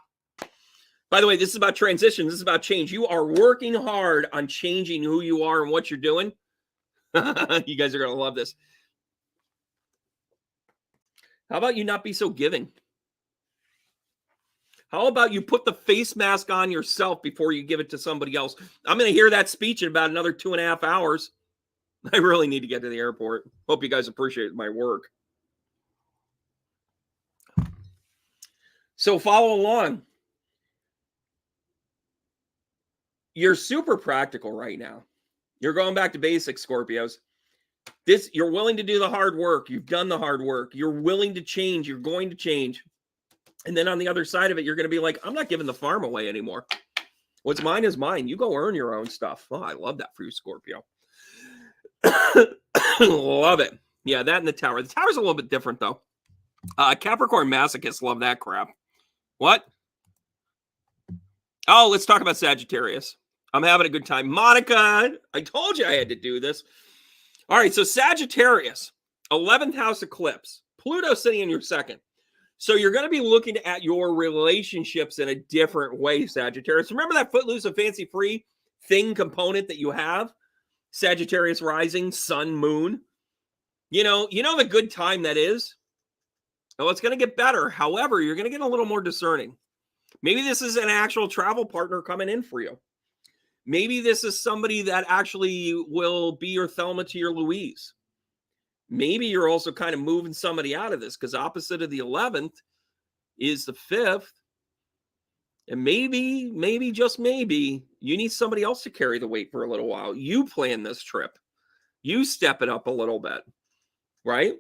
A: By the way, this is about transition. This is about change. You are working hard on changing who you are and what you're doing. You guys are going to love this. How about you not be so giving? How about you put the face mask on yourself before you give it to somebody else? I'm going to hear that speech in about another 2.5 hours. I really need to get to the airport. Hope you guys appreciate my work. So follow along. You're super practical right now. You're going back to basics, Scorpios. You're willing to do the hard work. You've done the hard work. You're willing to change. You're going to change. And then on the other side of it, you're going to be like, I'm not giving the farm away anymore. What's mine is mine. You go earn your own stuff. Oh, I love that for you, Scorpio. Love it. Yeah, that and the tower. The tower's a little bit different, though. Capricorn masochists love that crap. What? Oh, let's talk about Sagittarius. I'm having a good time. Monica, I told you I had to do this. All right, so Sagittarius, 11th house eclipse. Pluto sitting in your second. So you're going to be looking at your relationships in a different way, Sagittarius. Remember that footloose and fancy-free thing component that you have? Sagittarius rising, sun, moon. You know the good time that is? Well, it's going to get better. However, you're going to get a little more discerning. Maybe this is an actual travel partner coming in for you. Maybe this is somebody that actually will be your Thelma to your Louise. Maybe you're also kind of moving somebody out of this, because opposite of the 11th is the 5th. And maybe, just maybe, you need somebody else to carry the weight for a little while. You plan this trip. You step it up a little bit, right?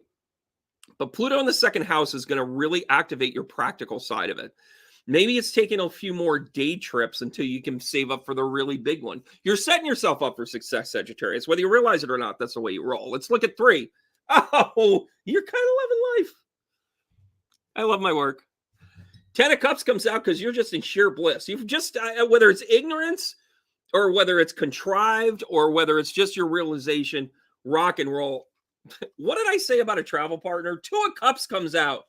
A: But Pluto in the second house is going to really activate your practical side of it. Maybe it's taking a few more day trips until you can save up for the really big one. You're setting yourself up for success, Sagittarius. Whether you realize it or not, that's the way you roll. Let's look at 3. Oh, you're kind of loving life. I love my work. 10 of Cups comes out because you're just in sheer bliss. You've just, whether it's ignorance or whether it's contrived or whether it's just your realization, rock and roll. What did I say about a travel partner? 2 of Cups comes out.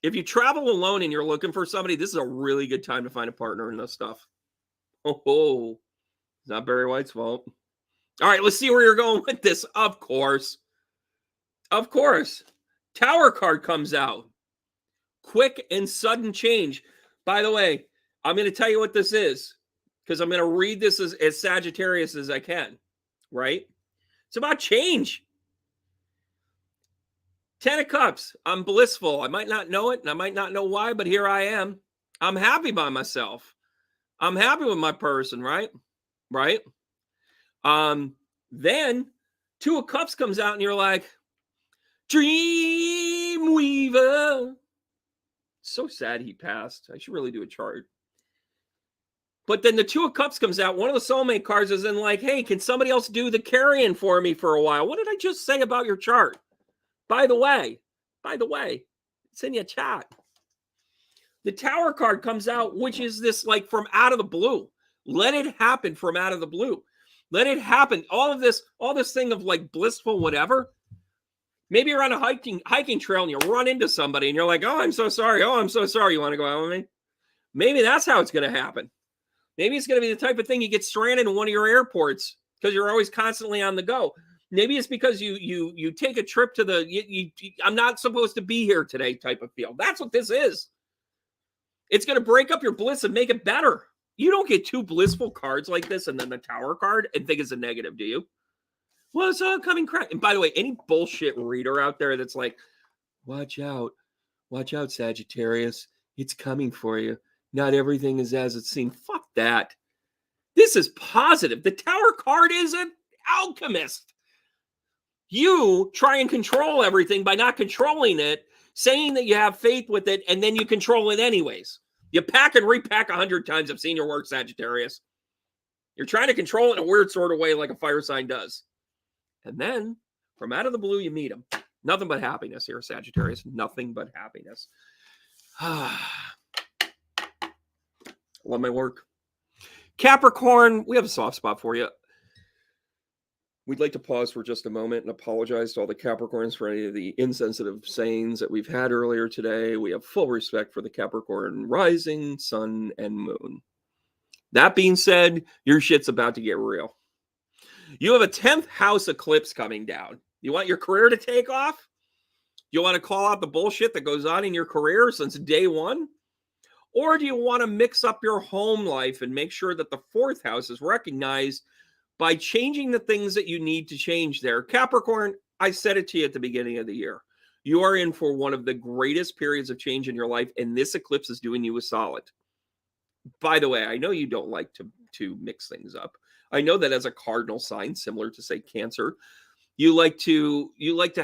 A: If you travel alone and you're looking for somebody, this is a really good time to find a partner in this stuff. Oh, it's not Barry White's fault. All right, let's see where you're going with this. Of course. Tower card comes out. Quick and sudden change. By the way, I'm going to tell you what this is, because I'm going to read this as Sagittarius as I can, right? It's about change. 10 of Cups. I'm blissful. I might not know it, and I might not know why, but here I am. I'm happy by myself. I'm happy with my person, right? Right? Then 2 of Cups comes out, and you're like, Dream Weaver. So sad he passed. I should really do a chart. But then the Two of Cups comes out. One of the soulmate cards is in like, hey, can somebody else do the carrying for me for a while? What did I just say about your chart? By the way, it's in your chat. The Tower card comes out, which is this like from out of the blue. Let it happen from out of the blue. Let it happen. All this thing of like blissful whatever. Maybe you're on a hiking trail and you run into somebody and you're like, oh, I'm so sorry. Oh, I'm so sorry. You want to go out with me? Maybe that's how it's going to happen. Maybe it's going to be the type of thing you get stranded in one of your airports because you're always constantly on the go. Maybe it's because you take a trip to the I'm not supposed to be here today type of feel. That's what this is. It's going to break up your bliss and make it better. You don't get two blissful cards like this and then the Tower card and think it's a negative, do you? Well, it's all coming crap. And by the way, any bullshit reader out there that's like, watch out, Sagittarius. It's coming for you. Not everything is as it seems. Fuck that. This is positive. The Tower card is an alchemist. You try and control everything by not controlling it, saying that you have faith with it, and then you control it anyways. You pack and repack 100 times. I've seen your work, Sagittarius. You're trying to control it in a weird sort of way like a fire sign does. And then, from out of the blue, you meet them. Nothing but happiness here, Sagittarius. Nothing but happiness. Love my work. Capricorn, we have a soft spot for you. We'd like to pause for just a moment and apologize to all the Capricorns for any of the insensitive sayings that we've had earlier today. We have full respect for the Capricorn rising, sun, and moon. That being said, your shit's about to get real. You have a 10th house eclipse coming down. You want your career to take off? You want to call out the bullshit that goes on in your career since day one? Or do you want to mix up your home life and make sure that the 4th house is recognized by changing the things that you need to change there? Capricorn, I said it to you at the beginning of the year. You are in for one of the greatest periods of change in your life, and this eclipse is doing you a solid. By the way, I know you don't like to mix things up. I know that as a cardinal sign, similar to, say, Cancer, you like to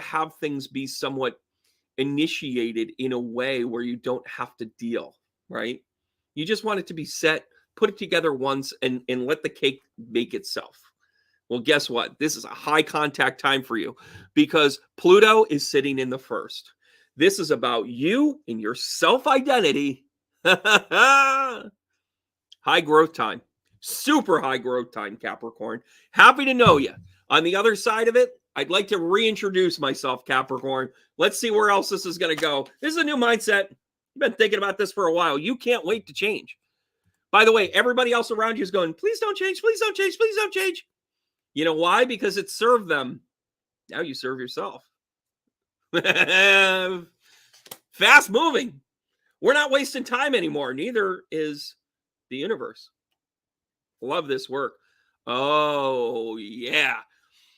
A: have things be somewhat initiated in a way where you don't have to deal, right? You just want it to be set, put it together once, and let the cake bake itself. Well, guess what? This is a high contact time for you because Pluto is sitting in the 1st. This is about you and your self-identity. High growth time. Super high growth time, Capricorn. Happy to know you. On the other side of it, I'd like to reintroduce myself, Capricorn. Let's see where else this is going to go. This is a new mindset. You've been thinking about this for a while. You can't wait to change. By the way, everybody else around you is going, please don't change, please don't change, please don't change. You know why? Because it served them. Now you serve yourself. Fast moving. We're not wasting time anymore. Neither is the universe. Love this work. Oh, yeah.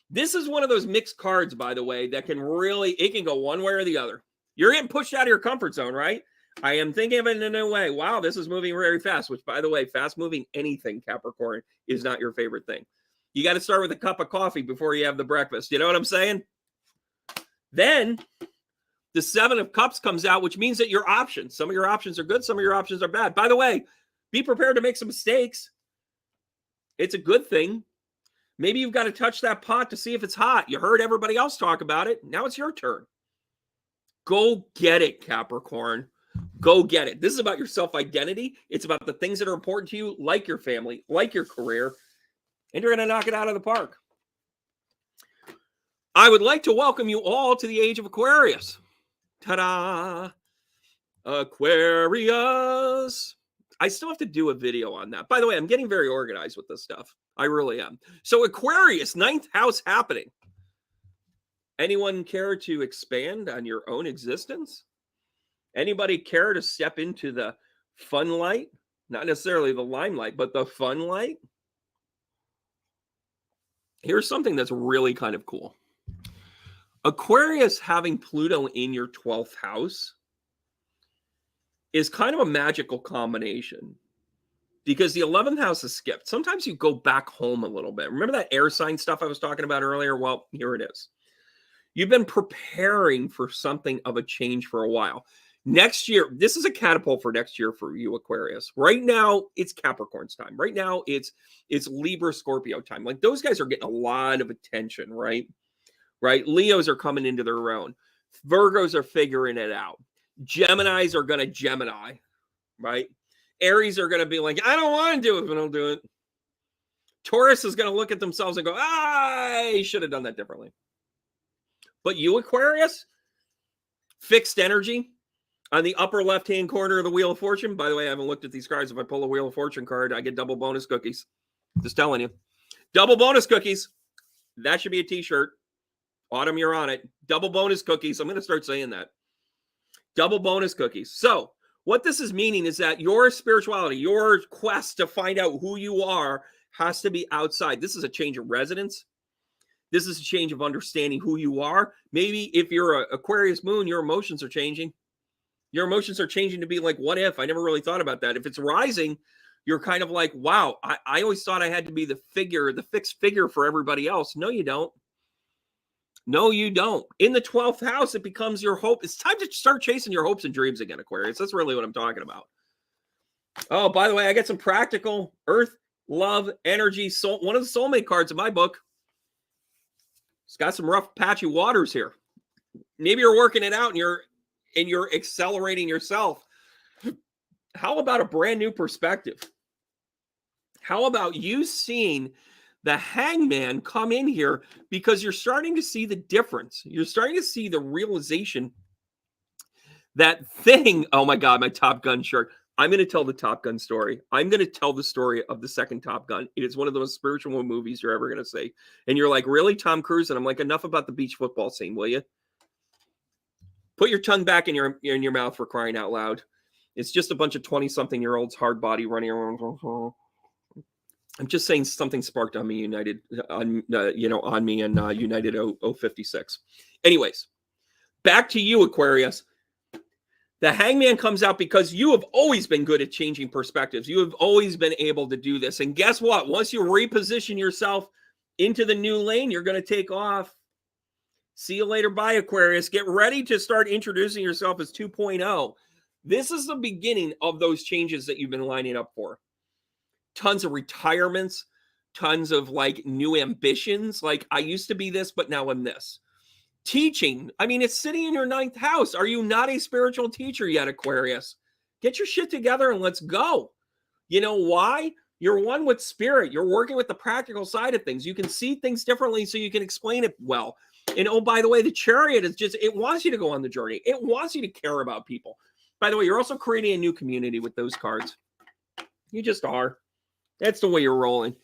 A: This is one of those mixed cards, by the way, that can really, it can go one way or the other. You're getting pushed out of your comfort zone, right? I am thinking of it in a new way. Wow, this is moving very fast, which, by the way, fast moving anything, Capricorn, is not your favorite thing. You got to start with a cup of coffee before you have the breakfast. You know what I'm saying? Then the 7 of Cups comes out, which means that your options, some of your options are good, some of your options are bad. By the way, be prepared to make some mistakes. It's a good thing. Maybe you've got to touch that pot to see if it's hot. You heard everybody else talk about it. Now it's your turn. Go get it, Capricorn. Go get it. This is about your self-identity. It's about the things that are important to you, like your family, like your career, and you're going to knock it out of the park. I would like to welcome you all to the age of Aquarius. Ta-da! Aquarius. I still have to do a video on that. By the way, I'm getting very organized with this stuff. I really am. So Aquarius, 9th house happening. Anyone care to expand on your own existence? Anybody care to step into the fun light? Not necessarily the limelight, but the fun light? Here's something that's really kind of cool. Aquarius having Pluto in your 12th house is kind of a magical combination because the 11th house is skipped. Sometimes you go back home a little bit. Remember that air sign stuff I was talking about earlier? Well, here it is. You've been preparing for something of a change for a while. Next year, this is a catapult for next year for you, Aquarius. Right now, it's Capricorn's time. Right now, it's Libra Scorpio time. Like those guys are getting a lot of attention, right? Right? Leos are coming into their own. Virgos are figuring it out. Geminis are going to Gemini, right? Aries are going to be like, I don't want to do it, but I'll do it. Taurus is going to look at themselves and go, I should have done that differently. But you, Aquarius, fixed energy on the upper left-hand corner of the Wheel of Fortune. By the way, I haven't looked at these cards. If I pull a Wheel of Fortune card, I get double bonus cookies. Just telling you. Double bonus cookies. That should be a t-shirt. Autumn, you're on it. Double bonus cookies. I'm going to start saying that. Double bonus cookies. So what this is meaning is that your spirituality, your quest to find out who you are has to be outside. This is a change of residence. This is a change of understanding who you are. Maybe if you're an Aquarius moon, your emotions are changing. Your emotions are changing to be like, what if? I never really thought about that. If it's rising, you're kind of like, wow, I always thought I had to be the figure, the fixed figure for everybody else. No, you don't. No, you don't. In the 12th house, it becomes your hope. It's time to start chasing your hopes and dreams again, Aquarius. That's really what I'm talking about. Oh, by the way, I got some practical earth, love, energy, soul. One of the soulmate cards in my book. It's got some rough, patchy waters here. Maybe you're working it out and you're accelerating yourself. How about a brand new perspective? How about you seeing the Hangman come in here because you're starting to see the difference. You're starting to see the realization that thing. Oh my God, my Top Gun shirt. I'm going to tell the Top Gun story. I'm going to tell the story of the second Top Gun. It is one of the most spiritual movies you're ever going to see. And you're like, really, Tom Cruise? And I'm like, enough about the beach football scene, will you? Put your tongue back in your mouth, for crying out loud. It's just a bunch of 20-something-year-olds hard body running around. I'm just saying something sparked on me, United, on me and United 056. Anyways, back to you, Aquarius. The Hangman comes out because you have always been good at changing perspectives. You have always been able to do this. And guess what? Once you reposition yourself into the new lane, you're going to take off. See you later. Bye, Aquarius. Get ready to start introducing yourself as 2.0. This is the beginning of those changes that you've been lining up for. Tons of retirements, tons of like new ambitions. Like, I used to be this, but now I'm this. Teaching. I mean, it's sitting in your 9th house. Are you not a spiritual teacher yet, Aquarius? Get your shit together and let's go. You know why? You're one with spirit. You're working with the practical side of things. You can see things differently so you can explain it well. And oh, by the way, the Chariot is just, it wants you to go on the journey. It wants you to care about people. By the way, you're also creating a new community with those cards. You just are. That's the way you're rolling.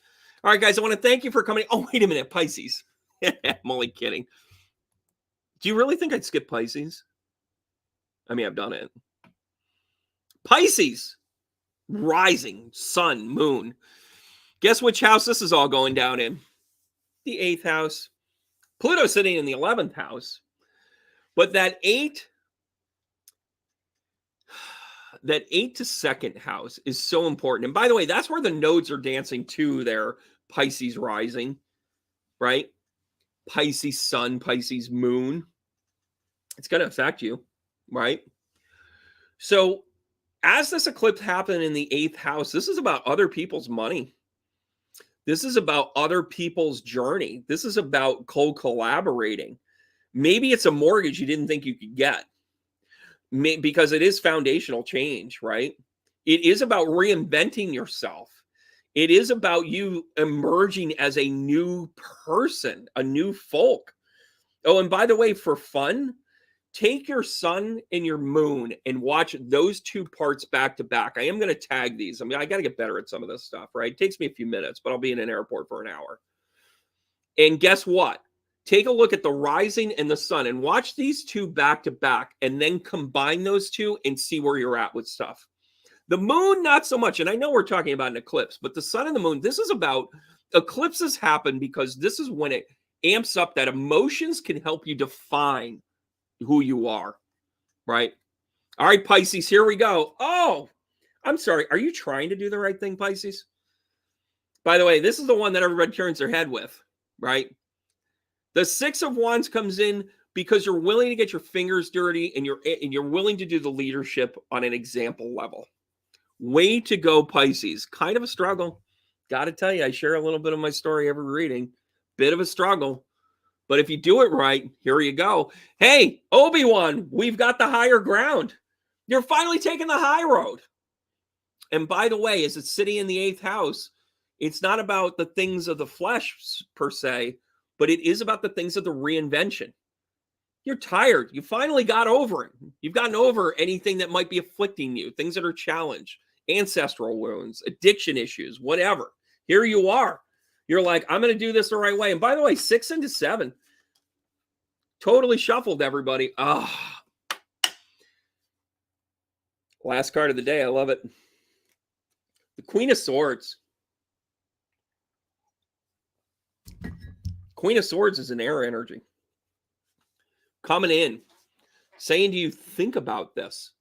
A: All right, guys, I want to thank you for coming. Oh, wait a minute, Pisces. I'm only kidding. Do you really think I'd skip Pisces? I mean, I've done it. Pisces, rising, sun, moon. Guess which house this is all going down in? The 8th house. Pluto sitting in the 11th house. But that 8 to 2nd house is so important. And by the way, that's where the nodes are dancing to their Pisces rising, right? Pisces sun, Pisces moon. It's going to affect you, right? So as this eclipse happened in the 8th house, this is about other people's money. This is about other people's journey. This is about co-collaborating. Maybe it's a mortgage you didn't think you could get. Because it is foundational change, right? It is about reinventing yourself. It is about you emerging as a new person, a new folk. Oh, and by the way, for fun, take your sun and your moon and watch those two parts back to back. I am going to tag these. I mean, I got to get better at some of this stuff, right? It takes me a few minutes, but I'll be in an airport for an hour. And guess what? Take a look at the rising and the sun and watch these two back to back and then combine those two and see where you're at with stuff. The moon, not so much. And I know we're talking about an eclipse, but the sun and the moon, this is about eclipses happen because this is when it amps up that emotions can help you define who you are, right? All right, Pisces, here we go. Oh, I'm sorry. Are you trying to do the right thing, Pisces? By the way, this is the one that everybody turns their head with, right? The 6 of Wands comes in, because you're willing to get your fingers dirty and you're willing to do the leadership on an example level. Way to go, Pisces. Kind of a struggle. Got to tell you, I share a little bit of my story every reading. Bit of a struggle. But if you do it right, here you go. Hey, Obi-Wan, we've got the higher ground. You're finally taking the high road. And by the way, as it's sitting in the 8th house, it's not about the things of the flesh per se, but it is about the things of the reinvention. You're tired. You finally got over it. You've gotten over anything that might be afflicting you, things that are challenged, ancestral wounds, addiction issues, whatever. Here you are. You're like, I'm going to do this the right way. And by the way, 6 into 7. Totally shuffled, everybody. Last card of the day. I love it. The Queen of Swords. Queen of Swords is an air energy. Coming in, saying to you, think about this.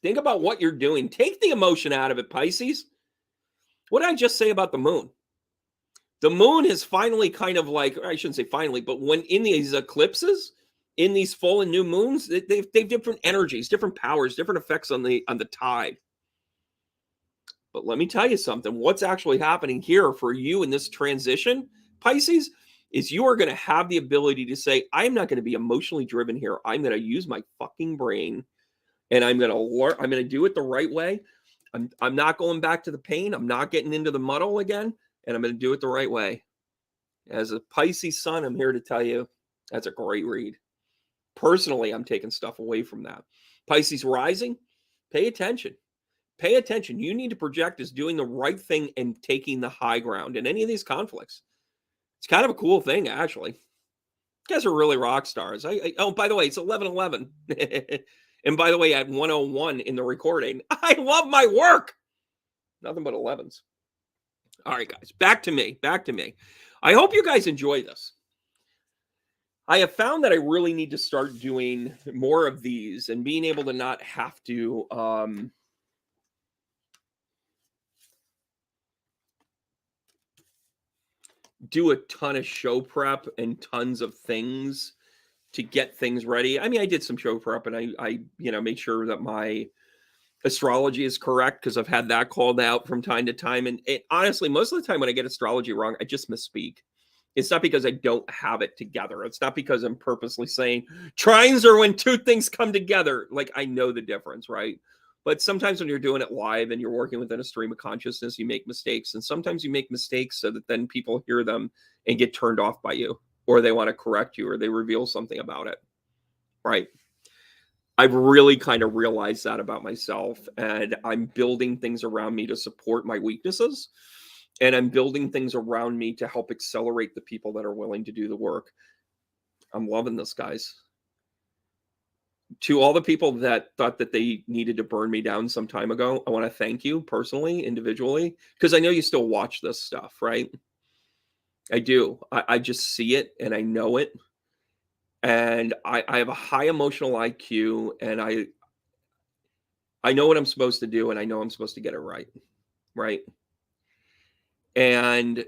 A: Think about what you're doing. Take the emotion out of it, Pisces. What did I just say about the moon? The moon is finally kind of like, I shouldn't say finally, but when in these eclipses, in these full and new moons, they've different energies, different powers, different effects on the tide. But let me tell you something. What's actually happening here for you in this transition, Pisces, is you are going to have the ability to say, I'm not going to be emotionally driven here. I'm going to use my fucking brain, and I'm going to learn. I'm going to do it the right way. I'm not going back to the pain. I'm not getting into the muddle again, and I'm going to do it the right way. As a Pisces sun, I'm here to tell you that's a great read. Personally, I'm taking stuff away from that. Pisces rising, pay attention. Pay attention. You need to project as doing the right thing and taking the high ground in any of these conflicts. It's kind of a cool thing, actually. You guys are really rock stars. Oh, by the way, it's 11:11. And by the way, at 1:01 in the recording, I love my work. Nothing but 11s. All right, guys, back to me. I hope you guys enjoy this. I have found that I really need to start doing more of these and being able to not have to do a ton of show prep and tons of things to get things ready. I mean, I did some show prep and I made sure that my astrology is correct because I've had that called out from time to time. And honestly, most of the time when I get astrology wrong, I just misspeak. It's not because I don't have it together. It's not because I'm purposely saying trines are when two things come together. Like, I know the difference, right? But sometimes when you're doing it live and you're working within a stream of consciousness, you make mistakes. And sometimes you make mistakes so that then people hear them and get turned off by you, or they want to correct you, or they reveal something about it, right? I've really kind of realized that about myself, and I'm building things around me to support my weaknesses. And I'm building things around me to help accelerate the people that are willing to do the work. I'm loving this, guys. To all the people that thought that they needed to burn me down some time ago, I want to thank you personally, individually, because I know you still watch this stuff, right? I do. I just see it and I know it. And I have a high emotional IQ, and I know what I'm supposed to do, and I know I'm supposed to get it right, right? And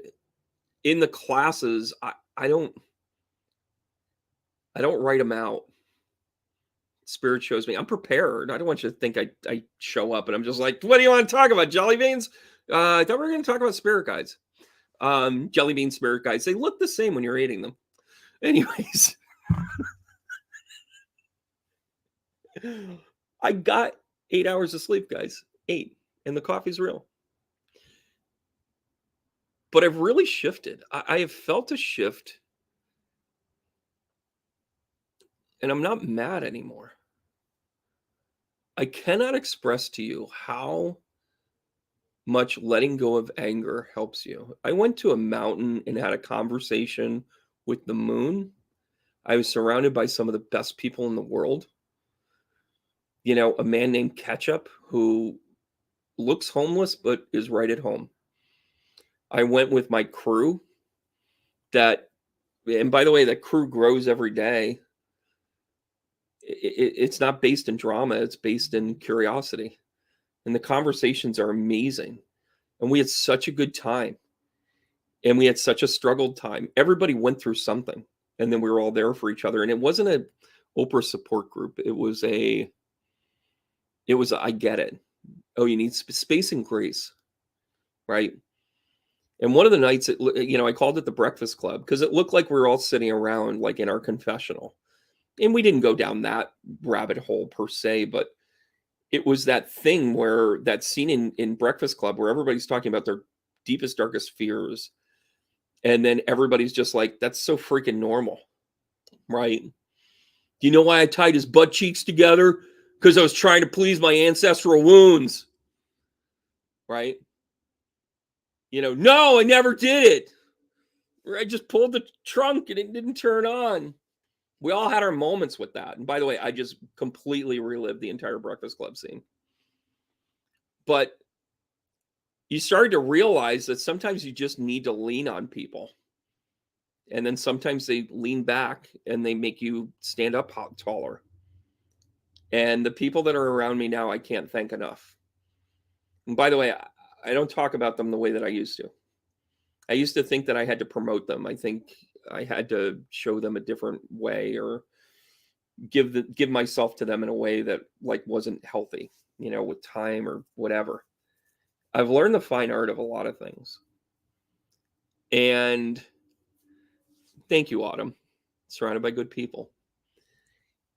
A: in the classes, I don't write them out. Spirit shows me. I'm prepared. I don't want you to think I show up and I'm just like, what do you want to talk about? Jelly beans? I thought we were going to talk about spirit guides. Jelly bean spirit guides. They look the same when you're eating them. Anyways. I got 8 hours of sleep, guys. 8. And the coffee's real. But I've really shifted. I have felt a shift. And I'm not mad anymore. I cannot express to you how much letting go of anger helps you. I went to a mountain and had a conversation with the moon. I was surrounded by some of the best people in the world. You know, a man named Ketchup who looks homeless but is right at home. I went with my crew and by the way, that crew grows every day. It's not based in drama. It's based in curiosity. And the conversations are amazing. And we had such a good time. And we had such a struggled time. Everybody went through something. And then we were all there for each other. And it wasn't a Oprah support group. It was I get it. Oh, you need space and grace, right? And one of the nights, I called it the Breakfast Club because it looked like we were all sitting around like in our confessional. And we didn't go down that rabbit hole per se, but it was that thing where that scene in Breakfast Club where everybody's talking about their deepest, darkest fears. And then everybody's just like, that's so freaking normal, right? Do you know why I tied his butt cheeks together? Because I was trying to please my ancestral wounds, right? No, I never did it. I just pulled the trunk and it didn't turn on. We all had our moments with that. And by the way, I just completely relived the entire Breakfast Club scene. But you started to realize that sometimes you just need to lean on people. And then sometimes they lean back and they make you stand up taller. And the people that are around me now, I can't thank enough. And by the way, I don't talk about them the way that I used to. I used to think that I had to promote them. I think I had to show them a different way or give myself to them in a way that like wasn't healthy, with time or whatever. I've learned the fine art of a lot of things. And thank you, Autumn. Surrounded by good people.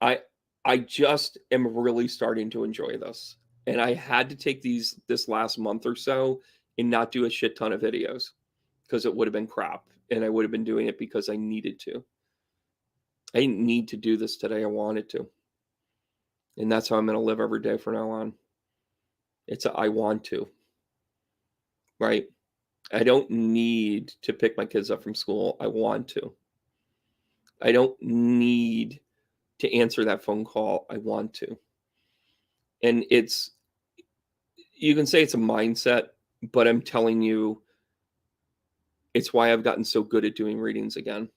A: I just am really starting to enjoy this. And I had to take this last month or so and not do a shit ton of videos because it would have been crap. And I would have been doing it because I needed to. I didn't need to do this today. I wanted to. And that's how I'm going to live every day from now on. I want to. Right? I don't need to pick my kids up from school. I want to. I don't need to answer that phone call. I want to. And you can say it's a mindset, but I'm telling you, it's why I've gotten so good at doing readings again.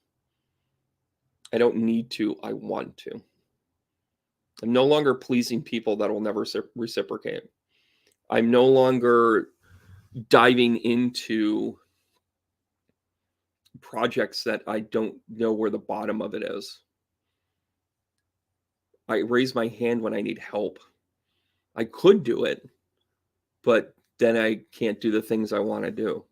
A: I don't need to. I want to. I'm no longer pleasing people that will never reciprocate. I'm no longer diving into projects that I don't know where the bottom of it is. I raise my hand when I need help. I could do it, but then I can't do the things I want to do.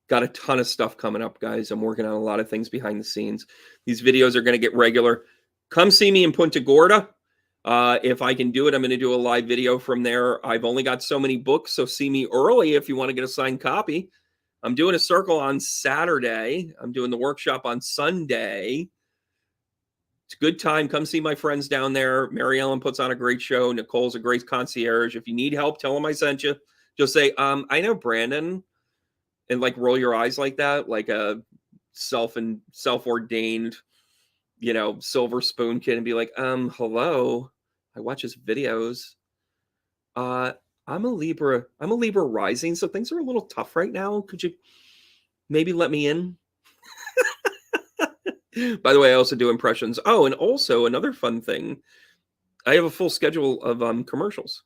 A: Got a ton of stuff coming up, guys. I'm working on a lot of things behind the scenes. These videos are going to get regular. Come see me in Punta Gorda. If I can do it, I'm going to do a live video from there. I've only got so many books, so see me early if you want to get a signed copy. I'm doing a circle on Saturday. I'm doing the workshop on Sunday. It's a good time. Come see my friends down there. Mary Ellen puts on a great show. Nicole's a great concierge. If you need help, tell them I sent you. Just say, I know Brandon. And like roll your eyes like that, like a self-ordained, silver spoon kid, and be like, hello, I watch his videos. I'm a Libra rising, so things are a little tough right now. Could you maybe let me in? By the way, I also do impressions. Oh, and also another fun thing, I have a full schedule of commercials.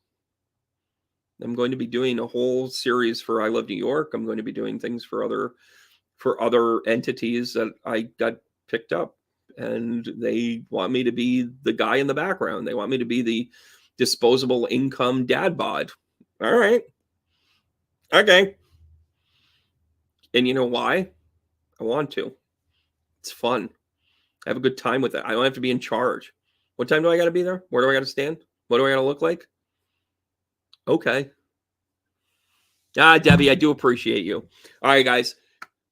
A: I'm going to be doing a whole series for I Love New York. I'm going to be doing things for other entities that I got picked up, and they want me to be the guy in the background. They want me to be the disposable income dad bod. All right. Okay. And you know why? I want to. It's fun. I have a good time with it. I don't have to be in charge. What time do I got to be there? Where do I got to stand? What do I got to look like? Okay. Debbie, I do appreciate you. All right, guys.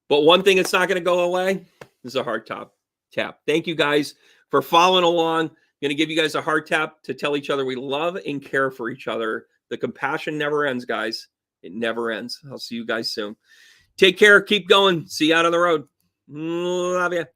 A: But one thing that's not going to go away is a heart tap. Thank you guys for following along. I'm going to give you guys a heart tap to tell each other we love and care for each other. The compassion never ends, guys. It never ends. I'll see you guys soon. Take care. Keep going. See you out on the road. Love you.